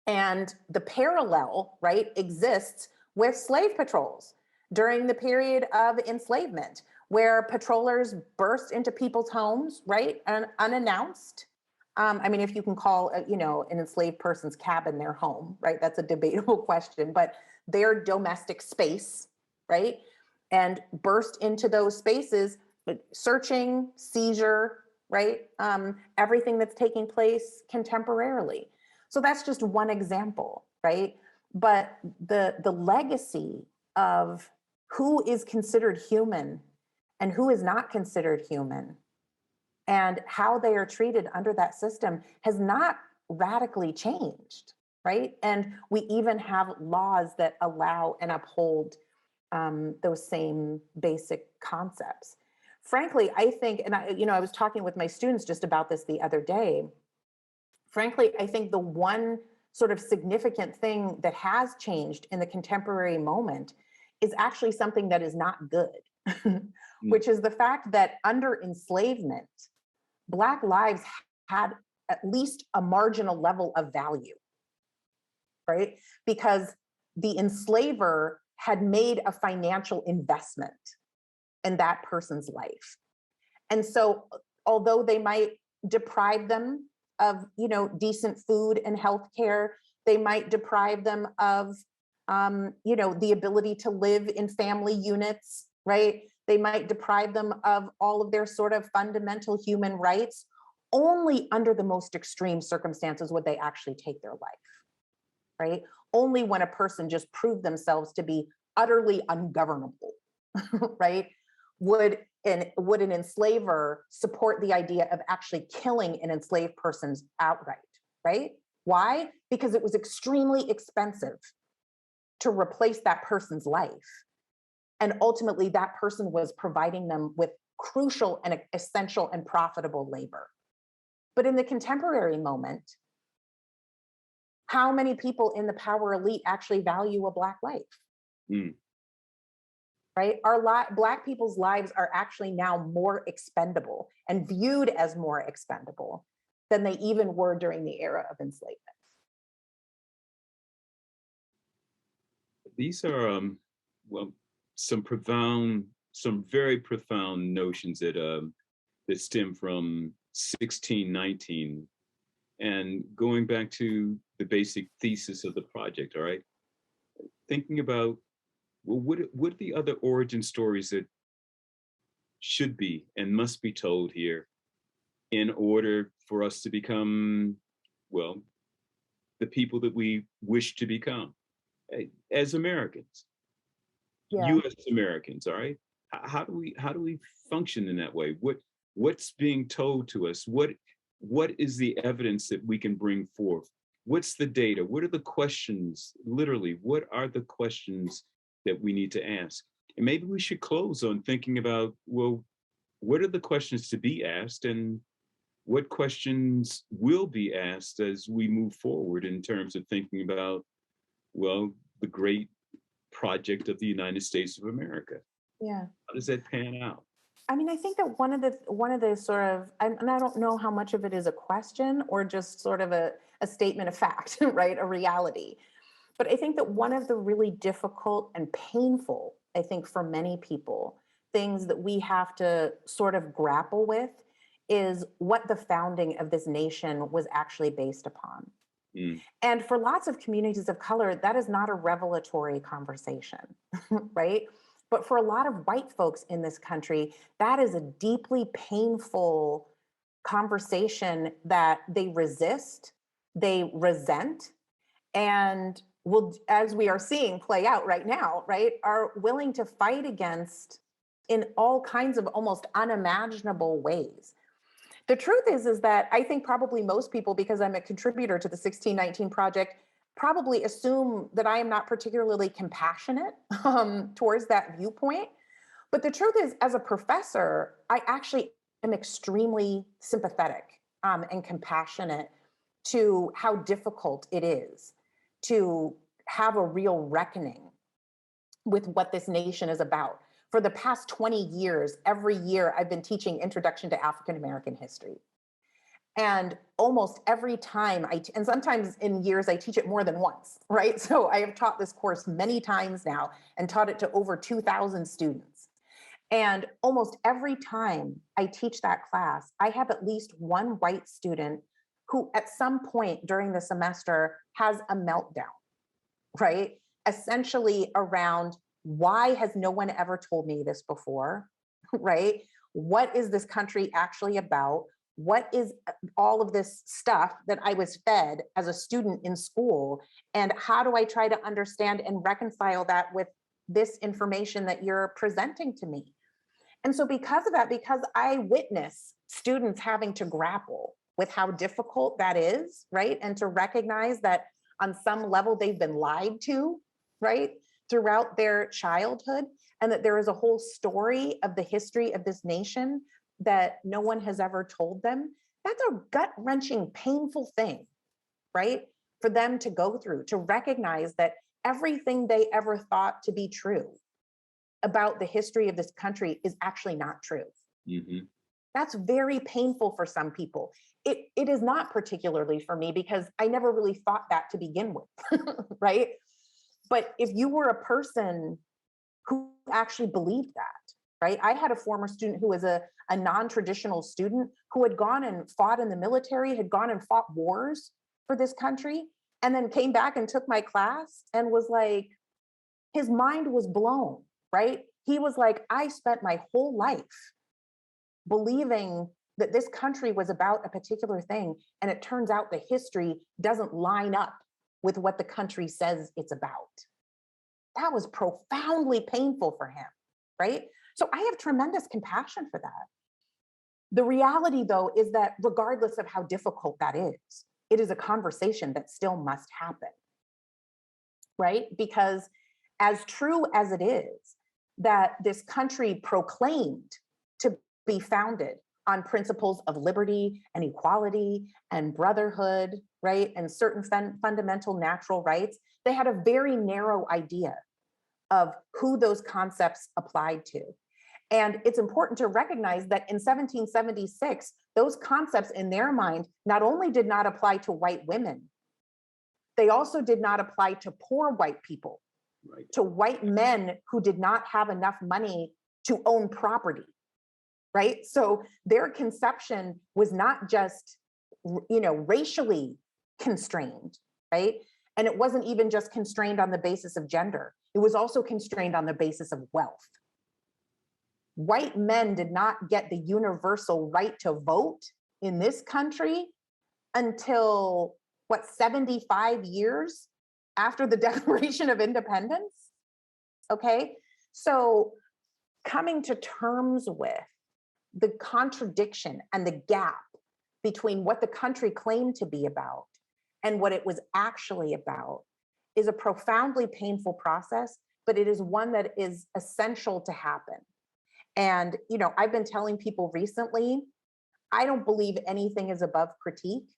And the parallel, right, exists with slave patrols during the period of enslavement, where patrollers burst into people's homes, right, and unannounced. I mean, if you can call, an enslaved person's cabin their home, right, that's a debatable question, but their domestic space, right, and burst into those spaces, searching, seizure, right, everything that's taking place contemporarily. So that's just one example, right? But the legacy of who is considered human and who is not considered human and how they are treated under that system has not radically changed, right? And we even have laws that allow and uphold those same basic concepts. frankly, I think, and I was talking with my students just about this the other day. Frankly, I think the one sort of significant thing that has changed in the contemporary moment is actually something that is not good,
Mm,
which is the fact that under enslavement, Black lives had at least a marginal level of value, right? Because the enslaver had made a financial investment in that person's life. And so, although they might deprive them of, decent food and health care, they might deprive them of, the ability to live in family units, right? They might deprive them of all of their sort of fundamental human rights. Only under the most extreme circumstances would they actually take their life, right? Only when a person just proved themselves to be utterly ungovernable, right? Would an enslaver support the idea of actually killing an enslaved person outright, right? Why? Because it was extremely expensive to replace that person's life. And ultimately, that person was providing them with crucial and essential and profitable labor. But in the contemporary moment, how many people in the power elite actually value a Black life?
mm.
Right? Black people's lives are actually now more expendable and viewed as more expendable than they even were during the era of enslavement.
These are, well, some very profound notions that stem from 1619, and going back to the basic thesis of the project. All right, thinking about, well, what are the other origin stories that should be and must be told here in order for us to become, well, the people that we wish to become as Americans,
Yeah.
U.S. Americans. All right, how do we function in that way? What's being told to us? What is the evidence that we can bring forth? What's the data? What are the questions? Literally, what are the questions that we need to ask? And maybe we should close on thinking about, well, what are the questions to be asked, and what questions will be asked as we move forward in terms of thinking about, well, the great project of the United States of America.
Yeah.
How does that pan out?
I mean, I think that one of the sort of, and I don't know how much of it is a question or just sort of a statement of fact, right? A reality. But I think that one of the really difficult and painful, I think for many people, things that we have to sort of grapple with is what the founding of this nation was actually based upon.
Mm,
And for lots of communities of color, that is not a revelatory conversation, right? But for a lot of white folks in this country, that is a deeply painful conversation that they resist, they resent, and will, as we are seeing play out right now, right, are willing to fight against in all kinds of almost unimaginable ways. The truth is that I think probably most people, because I'm a contributor to the 1619 Project, probably assume that I am not particularly compassionate towards that viewpoint. But the truth is, as a professor, I actually am extremely sympathetic and compassionate to how difficult it is to have a real reckoning with what this nation is about. For the past 20 years, every year I've been teaching Introduction to African American History. And almost every time and sometimes in years I teach it more than once, right? So I have taught this course many times now and taught it to over 2,000 students. And almost every time I teach that class, I have at least one white student who at some point during the semester has a meltdown, right? Essentially around, why has no one ever told me this before, right? What is this country actually about? What is all of this stuff that I was fed as a student in school? And how do I try to understand and reconcile that with this information that you're presenting to me? And so because of that, because I witness students having to grapple with how difficult that is, right? And to recognize that on some level they've been lied to, right? throughout their childhood, and that there is a whole story of the history of this nation that no one has ever told them. That's a gut-wrenching, painful thing, right? For them to go through, to recognize that everything they ever thought to be true about the history of this country is actually not true.
Mm-hmm.
That's very painful for some people. It is not particularly for me, because I never really thought that to begin with, right? But if you were a person who actually believed that, right? I had a former student who was a non-traditional student who had gone and fought in the military, had gone and fought wars for this country, and then came back and took my class and was like, his mind was blown, right? He was like, I spent my whole life believing that this country was about a particular thing, and it turns out the history doesn't line up with what the country says it's about. That was profoundly painful for him, right? So I have tremendous compassion for that. The reality, though, is that regardless of how difficult that is, it is a conversation that still must happen, right? Because as true as it is that this country proclaimed to be founded on principles of liberty and equality and brotherhood, right? And certain fundamental natural rights, they had a very narrow idea of who those concepts applied to. And it's important to recognize that in 1776, those concepts in their mind not only did not apply to white women, they also did not apply to poor white people,
Right.
to white men who did not have enough money to own property, right? So their conception was not just, racially constrained, right? And it wasn't even just constrained on the basis of gender. It was also constrained on the basis of wealth. White men did not get the universal right to vote in this country until, 75 years after the Declaration of Independence? Okay, so coming to terms with the contradiction and the gap between what the country claimed to be about and what it was actually about is a profoundly painful process, but it is one that is essential to happen. And, I've been telling people recently, I don't believe anything is above critique.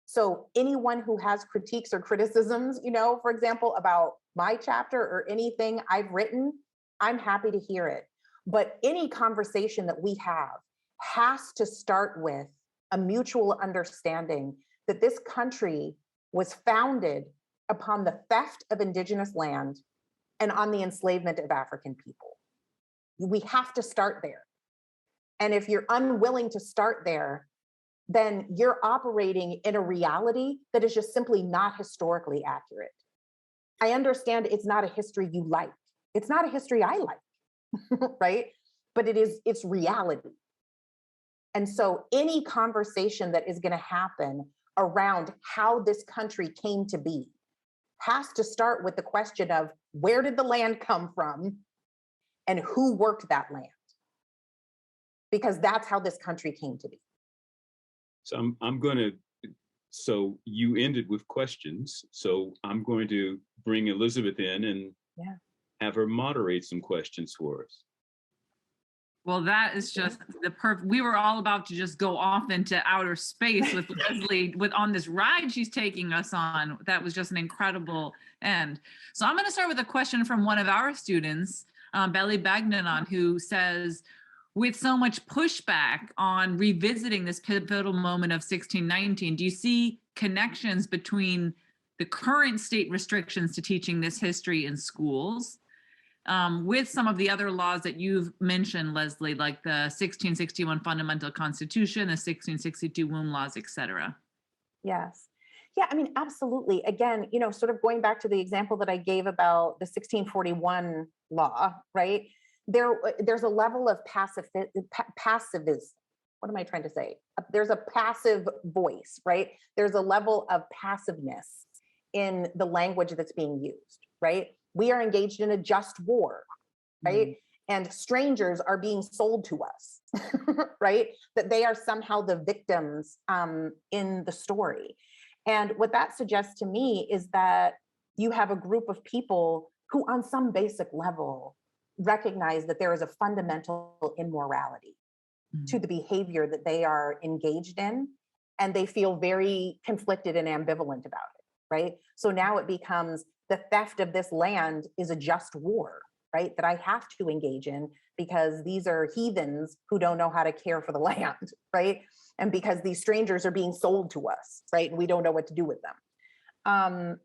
So anyone who has critiques or criticisms, for example, about my chapter or anything I've written, I'm happy to hear it. But any conversation that we have has to start with a mutual understanding that this country was founded upon the theft of indigenous land and on the enslavement of African people. We have to start there. And if you're unwilling to start there, then you're operating in a reality that is just simply not historically accurate. I understand it's not a history you like. It's not a history I like, right? But it's reality. And so any conversation that is going to happen around how this country came to be has to start with the question of, where did the land come from and who worked that land? Because that's how this country came to be.
So so you ended with questions. So I'm going to bring Elizabeth in and have her moderate some questions for us.
Well, that is just the perfect. We were all about to just go off into outer space with Leslie on this ride she's taking us on. That was just an incredible end. So I'm going to start with a question from one of our students, Belly Bagnanon, who says, with so much pushback on revisiting this pivotal moment of 1619, do you see connections between the current state restrictions to teaching this history in schools with some of the other laws that you've mentioned, Leslie, like the 1661 Fundamental Constitution, the 1662 Womb Laws, et cetera?
Yes. Yeah, I mean, absolutely. Again, sort of going back to the example that I gave about the 1641 law, right? There's a level of passivism. What am I trying to say? There's a passive voice, right? There's a level of passiveness in the language that's being used, right? We are engaged in a just war, right? Mm-hmm. And strangers are being sold to us, right? That they are somehow the victims in the story. And what that suggests to me is that you have a group of people who on some basic level recognize that there is a fundamental immorality to the behavior that they are engaged in, and they feel very conflicted and ambivalent about it, right? So now it becomes the theft of this land is a just war, right? That I have to engage in because these are heathens who don't know how to care for the land, right? And because these strangers are being sold to us, right? And we don't know what to do with them.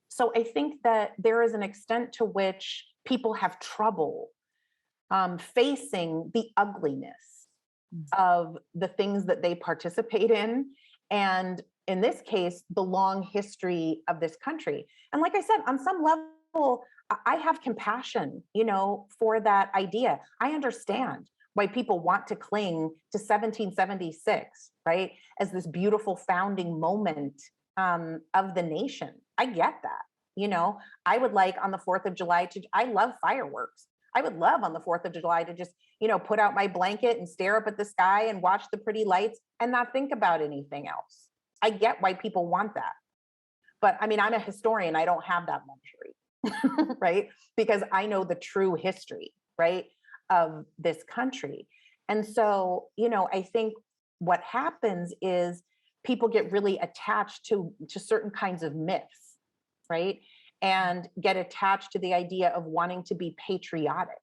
So I think that there is an extent to which people have trouble facing the ugliness of the things that they participate in. And in this case, the long history of this country. And like I said, on some level, I have compassion, for that idea. I understand why people want to cling to 1776, right? As this beautiful founding moment of the nation. I get that. I would like on the 4th of July I love fireworks. I would love on the 4th of July to just, put out my blanket and stare up at the sky and watch the pretty lights and not think about anything else. I get why people want that. But I mean, I'm a historian. I don't have that luxury, right? Because I know the true history, right, of this country. And so, I think what happens is people get really attached to certain kinds of myths, right? And get attached to the idea of wanting to be patriotic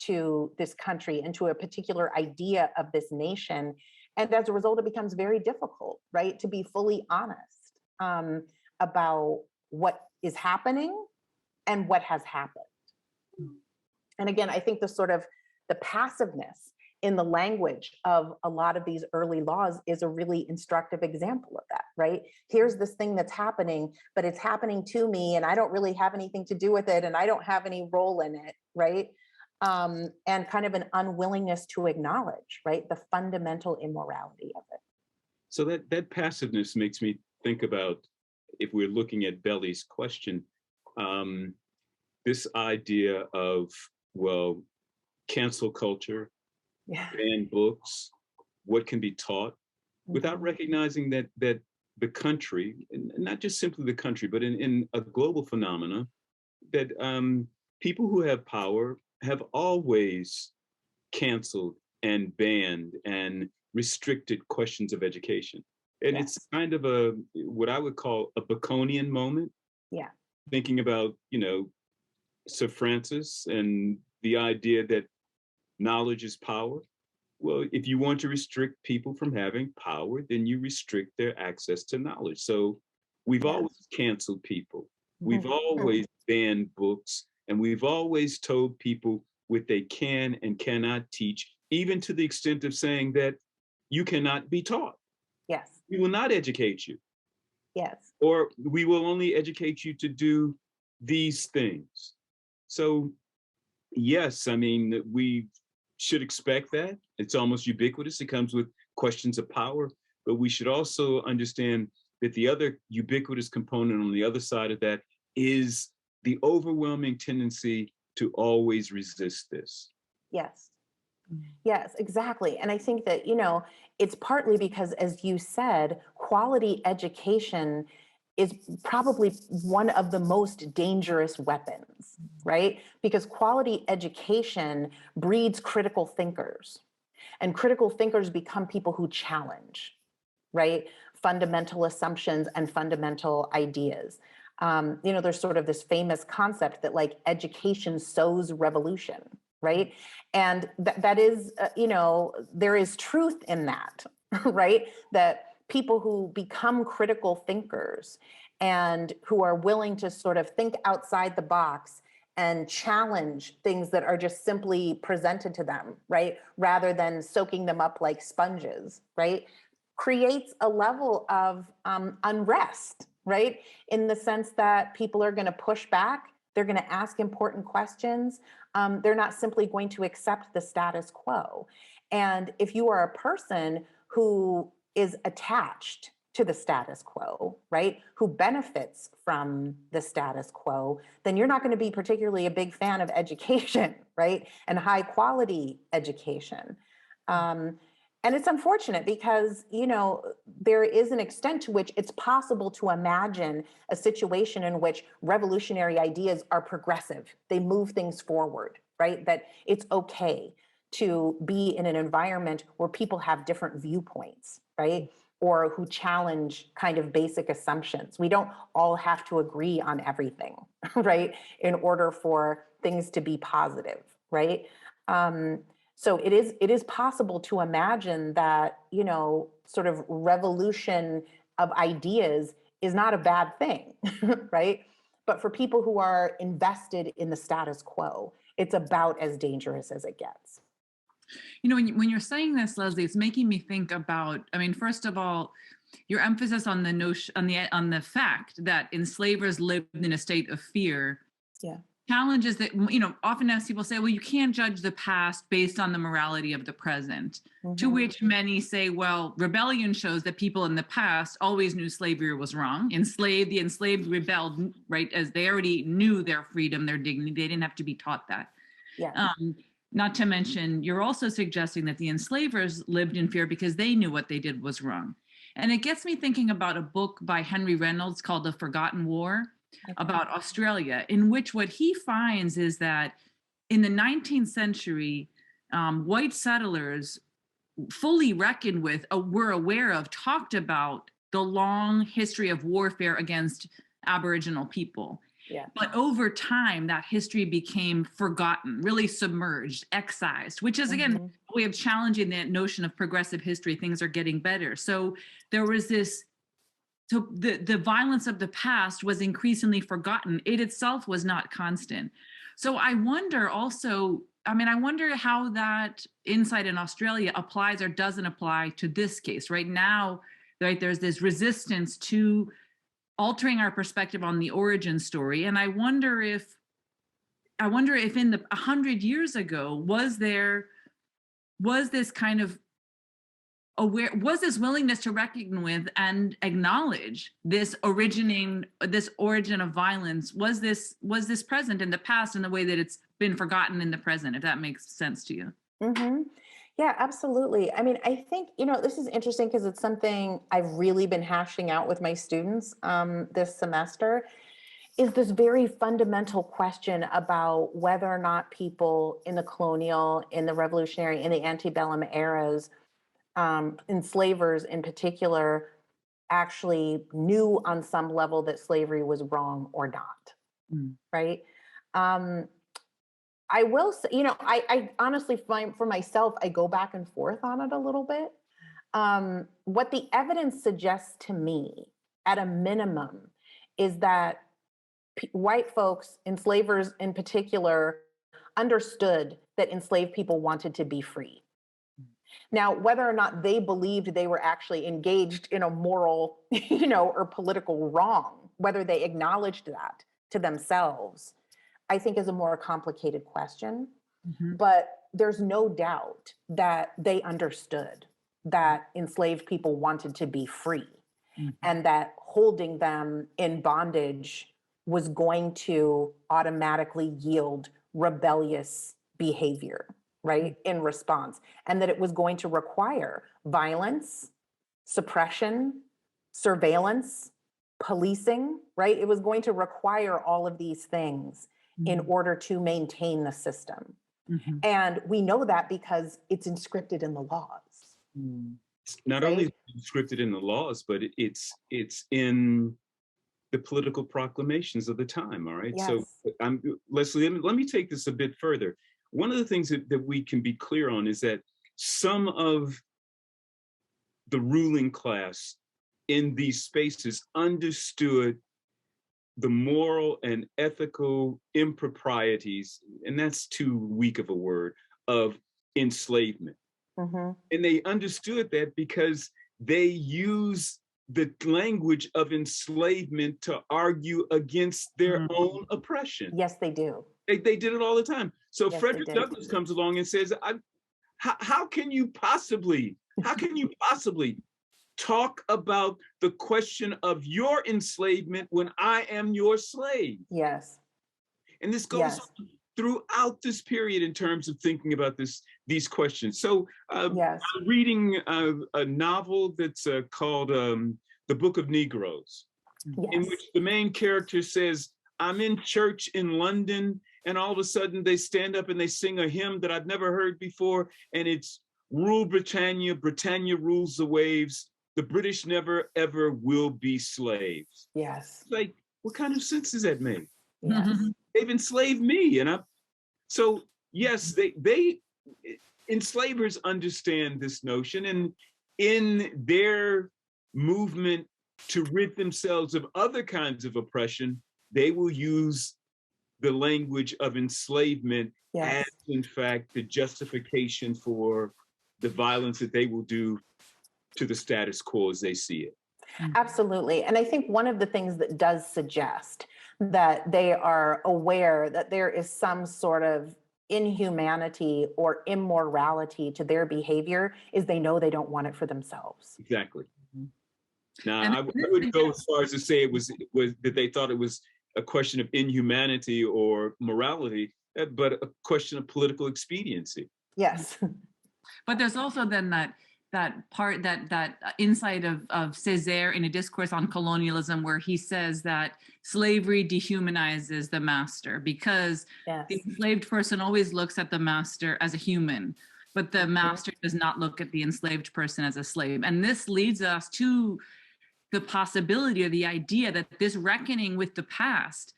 to this country and to a particular idea of this nation. And as a result, it becomes very difficult, right, to be fully honest about what is happening and what has happened. And again, I think the passiveness in the language of a lot of these early laws is a really instructive example of that, right? Here's this thing that's happening, but it's happening to me and I don't really have anything to do with it and I don't have any role in it, right? And kind of an unwillingness to acknowledge, right, the fundamental immorality of it.
So that passiveness makes me think about, if we're looking at Belly's question, this idea of, cancel culture, ban books, what can be taught, without recognizing that the country, and not just simply the country, but in a global phenomena, that people who have power have always canceled and banned and restricted questions of education. And it's kind of what I would call a Baconian moment.
Yeah.
Thinking about, Sir Francis and the idea that knowledge is power. Well, if you want to restrict people from having power, then you restrict their access to knowledge. So we've always canceled people. We've always banned books, and we've always told people what they can and cannot teach, even to the extent of saying that you cannot be taught.
Yes.
We will not educate you.
Yes.
Or we will only educate you to do these things. So yes, I mean, we should expect that. It's almost ubiquitous. It comes with questions of power, but we should also understand that the other ubiquitous component on the other side of that is the overwhelming tendency to always resist this.
Yes. Yes, exactly. And I think that, it's partly because, as you said, quality education is probably one of the most dangerous weapons, right? Because quality education breeds critical thinkers, and critical thinkers become people who challenge, right, fundamental assumptions and fundamental ideas. There's sort of this famous concept that education sows revolution, right? And that is, there is truth in that, right? That people who become critical thinkers and who are willing to sort of think outside the box and challenge things that are just simply presented to them, right? Rather than soaking them up like sponges, right? Creates a level of unrest, right? In the sense that people are going to push back, they're going to ask important questions. They're not simply going to accept the status quo. And if you are a person who is attached to the status quo, right, who benefits from the status quo, then you're not going to be particularly a big fan of education, right, and high quality education. And it's unfortunate because, you know, there is an extent to which it's possible to imagine a situation in which revolutionary ideas are progressive. They move things forward, right? That it's okay to be in an environment where people have different viewpoints, right? Or who challenge kind of basic assumptions. We don't all have to agree on everything, right? In order for things to be positive, right? So it is possible to imagine that, you know, sort of revolution of ideas is not a bad thing, right? But for people who are invested in the status quo, it's about as dangerous as it gets.
You know, when you're saying this, Leslie, it's making me think about, I mean, first of all, your emphasis on the notion, on the fact that enslavers lived in a state of fear.
Yeah.
Challenges that, you know, often as people say, well, you can't judge the past based on the morality of the present. To which many say, well, rebellion shows that people in the past always knew slavery was wrong. The enslaved rebelled, right, as they already knew their freedom, their dignity. They didn't have to be taught that.
Yeah.
Not to mention, you're also suggesting that the enslavers lived in fear because they knew what they did was wrong. And it gets me thinking about a book by Henry Reynolds called The Forgotten War, about Australia, in which what he finds is that in the 19th century, white settlers fully reckoned with, were aware of, talked about the long history of warfare against Aboriginal people.
Yeah.
But over time, that history became forgotten, really submerged, excised, which is, again, a way of challenging that notion of progressive history. Things are getting better. So there was this, so the violence of the past was increasingly forgotten. It itself was not constant. So I wonder also, I mean, I wonder how that insight in Australia applies or doesn't apply to this case. Right now, right, there's this resistance to altering our perspective on the origin story. And I wonder if in the 100 years ago, was this kind of was this willingness to reckon with and acknowledge this origin of violence, was this present in the past in the way that it's been forgotten in the present, if that makes sense to you?
Yeah, absolutely. I mean, I think, you know, this is interesting because it's something I've really been hashing out with my students this semester, is this very fundamental question about whether or not people in the colonial, in the revolutionary, in the antebellum eras, enslavers in particular, actually knew on some level that slavery was wrong or not, right? I will say, you know, I honestly find for myself, I go back and forth on it a little bit. What the evidence suggests to me, at a minimum, is that white folks, enslavers in particular, understood that enslaved people wanted to be free. Now, whether or not they believed they were actually engaged in a moral, you know, or political wrong, whether they acknowledged that to themselves, I think is a more complicated question. But there's no doubt that they understood that enslaved people wanted to be free, and that holding them in bondage was going to automatically yield rebellious behavior, right, in response, and that it was going to require violence, suppression, surveillance, policing, right? It was going to require all of these things in order to maintain the system. And we know that because it's inscripted in the laws.
Not only is it inscripted in the laws, but it's in the political proclamations of the time, all right?
Yes.
So Leslie, let me take this a bit further. One of the things that we can be clear on is that some of the ruling class in these spaces understood the moral and ethical improprieties, and that's too weak of a word, of enslavement. And they understood that because they use the language of enslavement to argue against their own oppression.
Yes, they do.
They did it all the time. So
Yes,
Frederick Douglass comes along and says, how can you possibly talk about the question of your enslavement when I am your slave?
Yes.
And this goes on throughout this period in terms of thinking about these questions. So
Yes.
I'm reading a novel that's called The Book of Negroes, in
Yes.
which the main character says, I'm in church in London, and all of a sudden they stand up and they sing a hymn that I've never heard before, and it's Rule Britannia, Britannia rules the waves, the British never ever will be slaves.
Yes.
Like, what kind of sense does that make?
Yes.
They've enslaved me, and so yes, they enslavers understand this notion, and in their movement to rid themselves of other kinds of oppression, they will use the language of enslavement
Yes.
as, in fact, the justification for the violence that they will do to the status quo as they see it.
Absolutely. And I think one of the things that does suggest that they are aware that there is some sort of inhumanity or immorality to their behavior is they know they don't want it for themselves.
Exactly. Now,
And
I would go as far as to say it was that they thought it was a question of inhumanity or morality, but a question of political expediency.
Yes.
But there's also then that part, that insight of Césaire in a discourse on colonialism, where he says that slavery dehumanizes the master, because
Yes.
the enslaved person always looks at the master as a human, but the master does not look at the enslaved person as a slave. And this leads us to the possibility or the idea that this reckoning with the past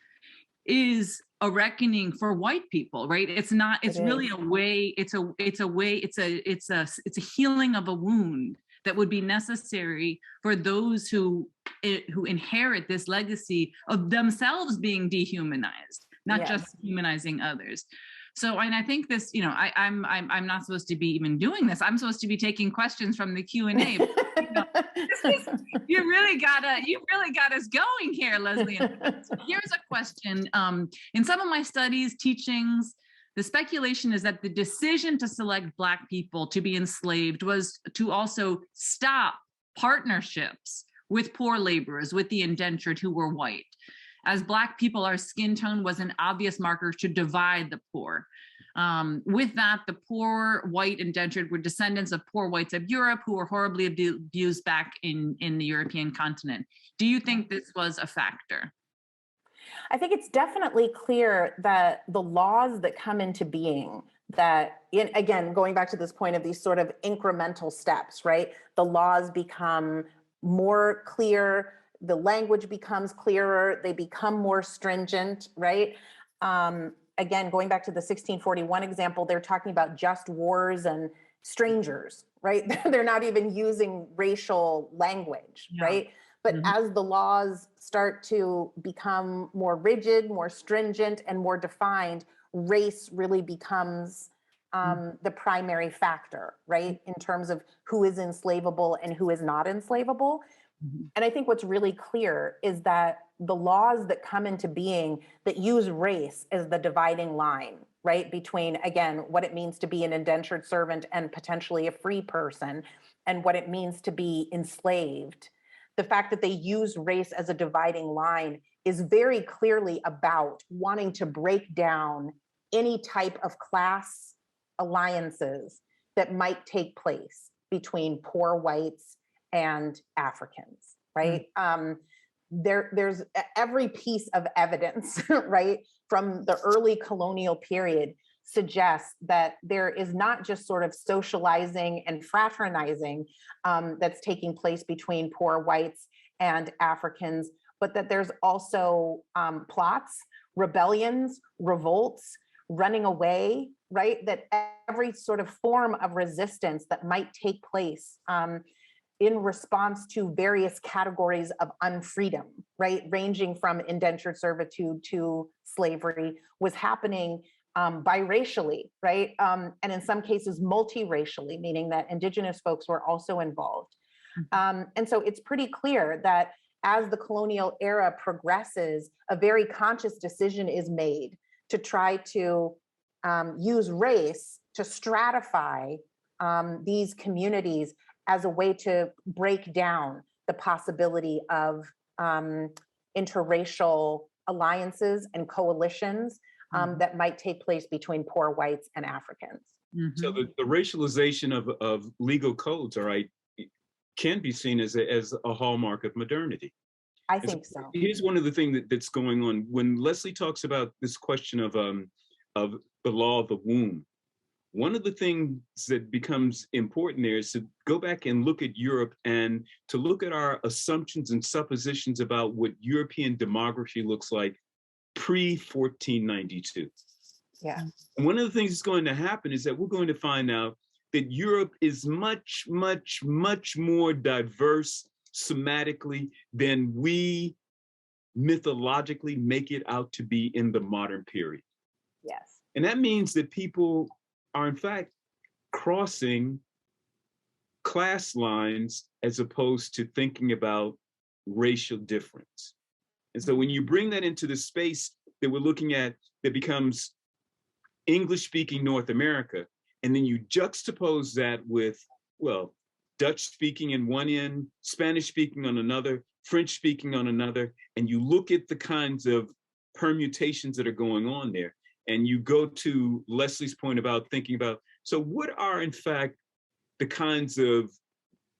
is a reckoning for white people, right? It's not, it's really a way, it's a healing of a wound that would be necessary for those who inherit this legacy of themselves being dehumanized, not just humanizing others. So, and I think this, I'm not supposed to be even doing this. I'm supposed to be taking questions from the Q&A. You really got us going here, Leslie. So here's a question. In some of my studies, teachings, the speculation is that the decision to select Black people to be enslaved was to also stop partnerships with poor laborers, with the indentured who were white. As Black people, our skin tone was an obvious marker to divide the poor. With that, the poor white indentured were descendants of poor whites of Europe who were horribly abused back in the European continent. Do you think this was a factor?
I think it's definitely clear that the laws that come into being, that, again, going back to this point of these sort of incremental steps, right? The laws become more clear, the language becomes clearer, they become more stringent, right? Again, going back to the 1641 example, they're talking about just wars and strangers, right? They're not even using racial language, right? But as the laws start to become more rigid, more stringent, and more defined, race really becomes the primary factor, right? In terms of who is enslavable and who is not enslavable. And I think what's really clear is that the laws that come into being that use race as the dividing line, right, between, again, what it means to be an indentured servant and potentially a free person, and what it means to be enslaved, the fact that they use race as a dividing line is very clearly about wanting to break down any type of class alliances that might take place between poor whites and Africans, right? There's every piece of evidence, right, from the early colonial period suggests that there is not just sort of socializing and fraternizing that's taking place between poor whites and Africans, but that there's also plots, rebellions, revolts, running away, right? That every sort of form of resistance that might take place in response to various categories of unfreedom, right? Ranging from indentured servitude to slavery was happening biracially, right? And in some cases, multiracially, meaning that Indigenous folks were also involved. And so it's pretty clear that as the colonial era progresses, a very conscious decision is made to try to use race to stratify these communities as a way to break down the possibility of interracial alliances and coalitions that might take place between poor whites and Africans.
So the racialization of legal codes, all right, can be seen as a hallmark of modernity.
I think so.
Here's one of the things that's going on. When Leslie talks about this question of the law of the womb, one of the things that becomes important there is to go back and look at Europe and to look at our assumptions and suppositions about what European demography looks like pre-1492.
Yeah.
And one of the things that's going to happen is that we're going to find out that Europe is much, much, much more diverse somatically than we mythologically make it out to be in the modern period.
Yes.
And that means that people are in fact crossing class lines as opposed to thinking about racial difference. And so when you bring that into the space that we're looking at that becomes English-speaking North America, and then you juxtapose that with, well, Dutch-speaking in one end, Spanish-speaking on another, French-speaking on another, and you look at the kinds of permutations that are going on there, and you go to Leslie's point about thinking about, so what are in fact the kinds of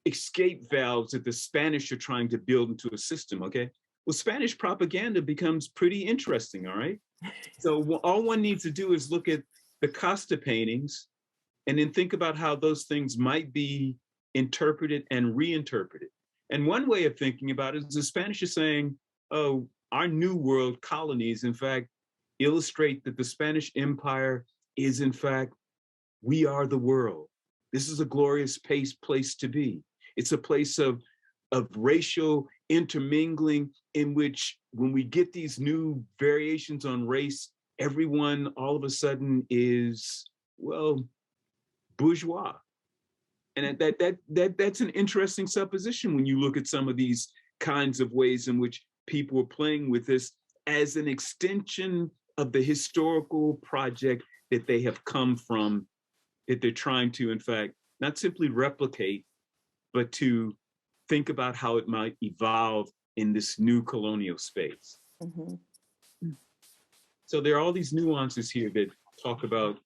escape valves that the Spanish are trying to build into a system, okay? Well, Spanish propaganda becomes pretty interesting, all right? So all one needs to do is look at the Costa paintings and then think about how those things might be interpreted and reinterpreted. And one way of thinking about it is the Spanish are saying, oh, our New World colonies, in fact, illustrate that the Spanish Empire is, in fact, we are the world. This is a glorious place to be. It's a place of racial intermingling in which when we get these new variations on race, everyone all of a sudden is, well, bourgeois. And that's an interesting supposition when you look at some of these kinds of ways in which people are playing with this as an extension of the historical project that they have come from, that they're trying to, in fact, not simply replicate, but to think about how it might evolve in this new colonial space. So there are all these nuances here that talk about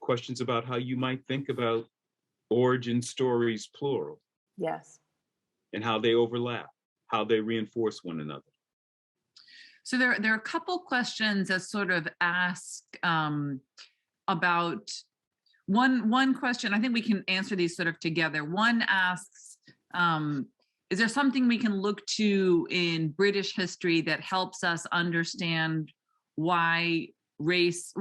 questions about how you might think about origin stories, plural.
Yes.
And how they overlap, how they reinforce one another.
So there are a couple questions that sort of ask about one question. I think we can answer these sort of together. One asks, is there something we can look to in British history that helps us understand why race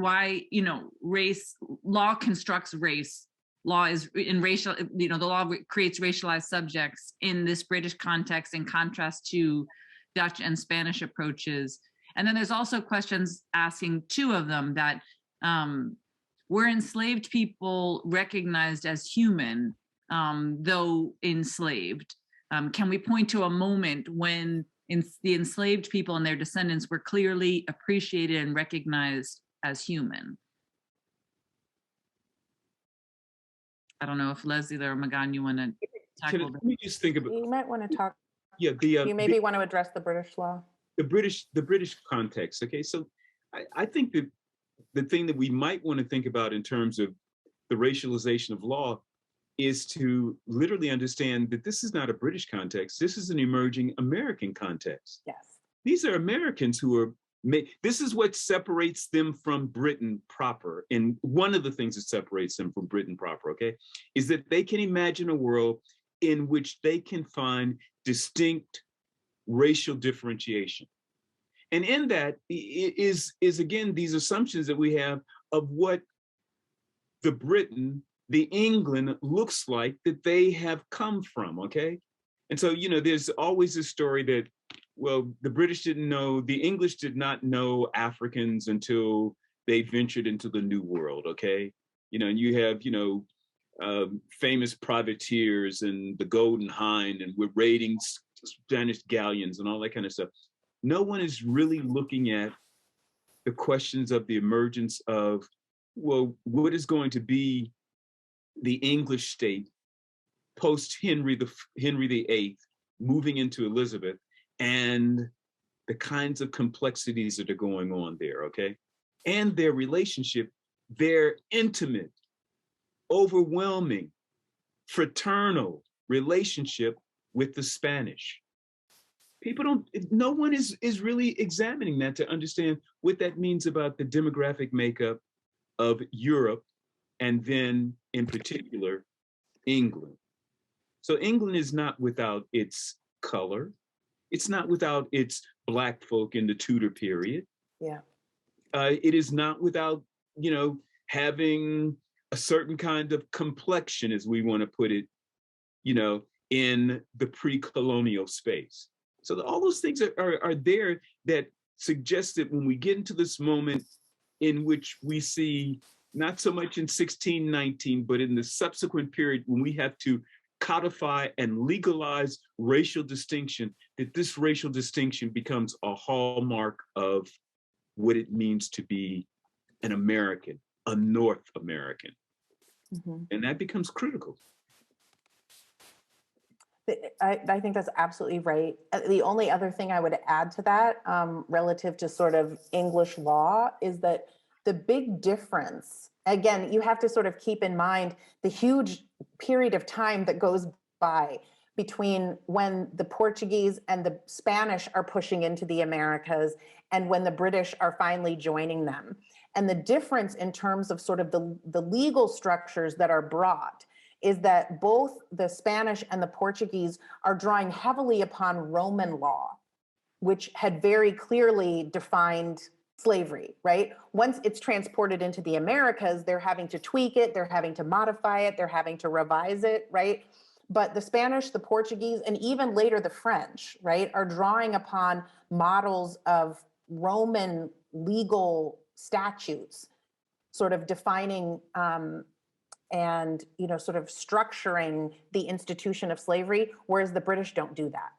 law constructs race? Law is in racial, the law creates racialized subjects in this British context in contrast to Dutch and Spanish approaches. And then there's also questions asking two of them that were enslaved people recognized as human, though enslaved? Can we point to a moment when the enslaved people and their descendants were clearly appreciated and recognized as human? I don't know if Leslie or Maghan, you want to tackle that?
Let me just think about.
You might want to talk.
Yeah,
you maybe want to address the British law.
The British context. Okay, so I think that the thing that we might want to think about in terms of the racialization of law is to literally understand that this is not a British context. This is an emerging American context.
Yes.
These are Americans who are. This is what separates them from Britain proper. And one of the things that separates them from Britain proper, okay, is that they can imagine a world in which they can find distinct racial differentiation. And in that is again, these assumptions that we have of what the Britain, the England looks like that they have come from, okay? And so, there's always this story that, well, the British didn't know, the English did not know Africans until they ventured into the New World, okay? And you have, famous privateers and the Golden Hind, and we're raiding Spanish galleons and all that kind of stuff. No one is really looking at the questions of the emergence of, well, what is going to be the English state post Henry VIII, moving into Elizabeth, and the kinds of complexities that are going on there, okay? and their relationship, their intimate, overwhelming, fraternal relationship with the Spanish. People don't, no one is really examining that to understand what that means about the demographic makeup of Europe, and then in particular, England. So England is not without its color. It's not without its Black folk in the Tudor period.
Yeah.
It is not without, having a certain kind of complexion, as we want to put it, in the pre-colonial space. So all those things are there that suggest that when we get into this moment in which we see, not so much in 1619, but in the subsequent period when we have to codify and legalize racial distinction, that this racial distinction becomes a hallmark of what it means to be an American, a North American. Mm-hmm. And that becomes critical.
I think that's absolutely right. The only other thing I would add to that, relative to sort of English law, is that the big difference, again, you have to sort of keep in mind the huge period of time that goes by between when the Portuguese and the Spanish are pushing into the Americas and when the British are finally joining them. And the difference in terms of sort of the legal structures that are brought is that both the Spanish and the Portuguese are drawing heavily upon Roman law, which had very clearly defined slavery, right? Once it's transported into the Americas, they're having to tweak it, they're having to modify it, they're having to revise it, right? But the Spanish, the Portuguese, and even later the French, right, are drawing upon models of Roman legal statutes, sort of defining and sort of structuring the institution of slavery, whereas the British don't do that,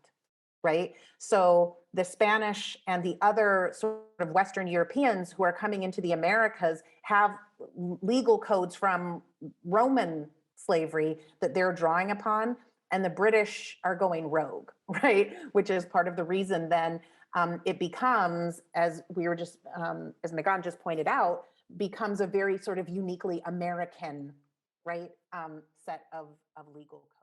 right? So the Spanish and the other sort of Western Europeans who are coming into the Americas have legal codes from Roman slavery that they're drawing upon, and the British are going rogue, right? Which is part of the reason then it becomes, as we were just, as Maghan just pointed out, becomes a very sort of uniquely American, right, set of legal codes.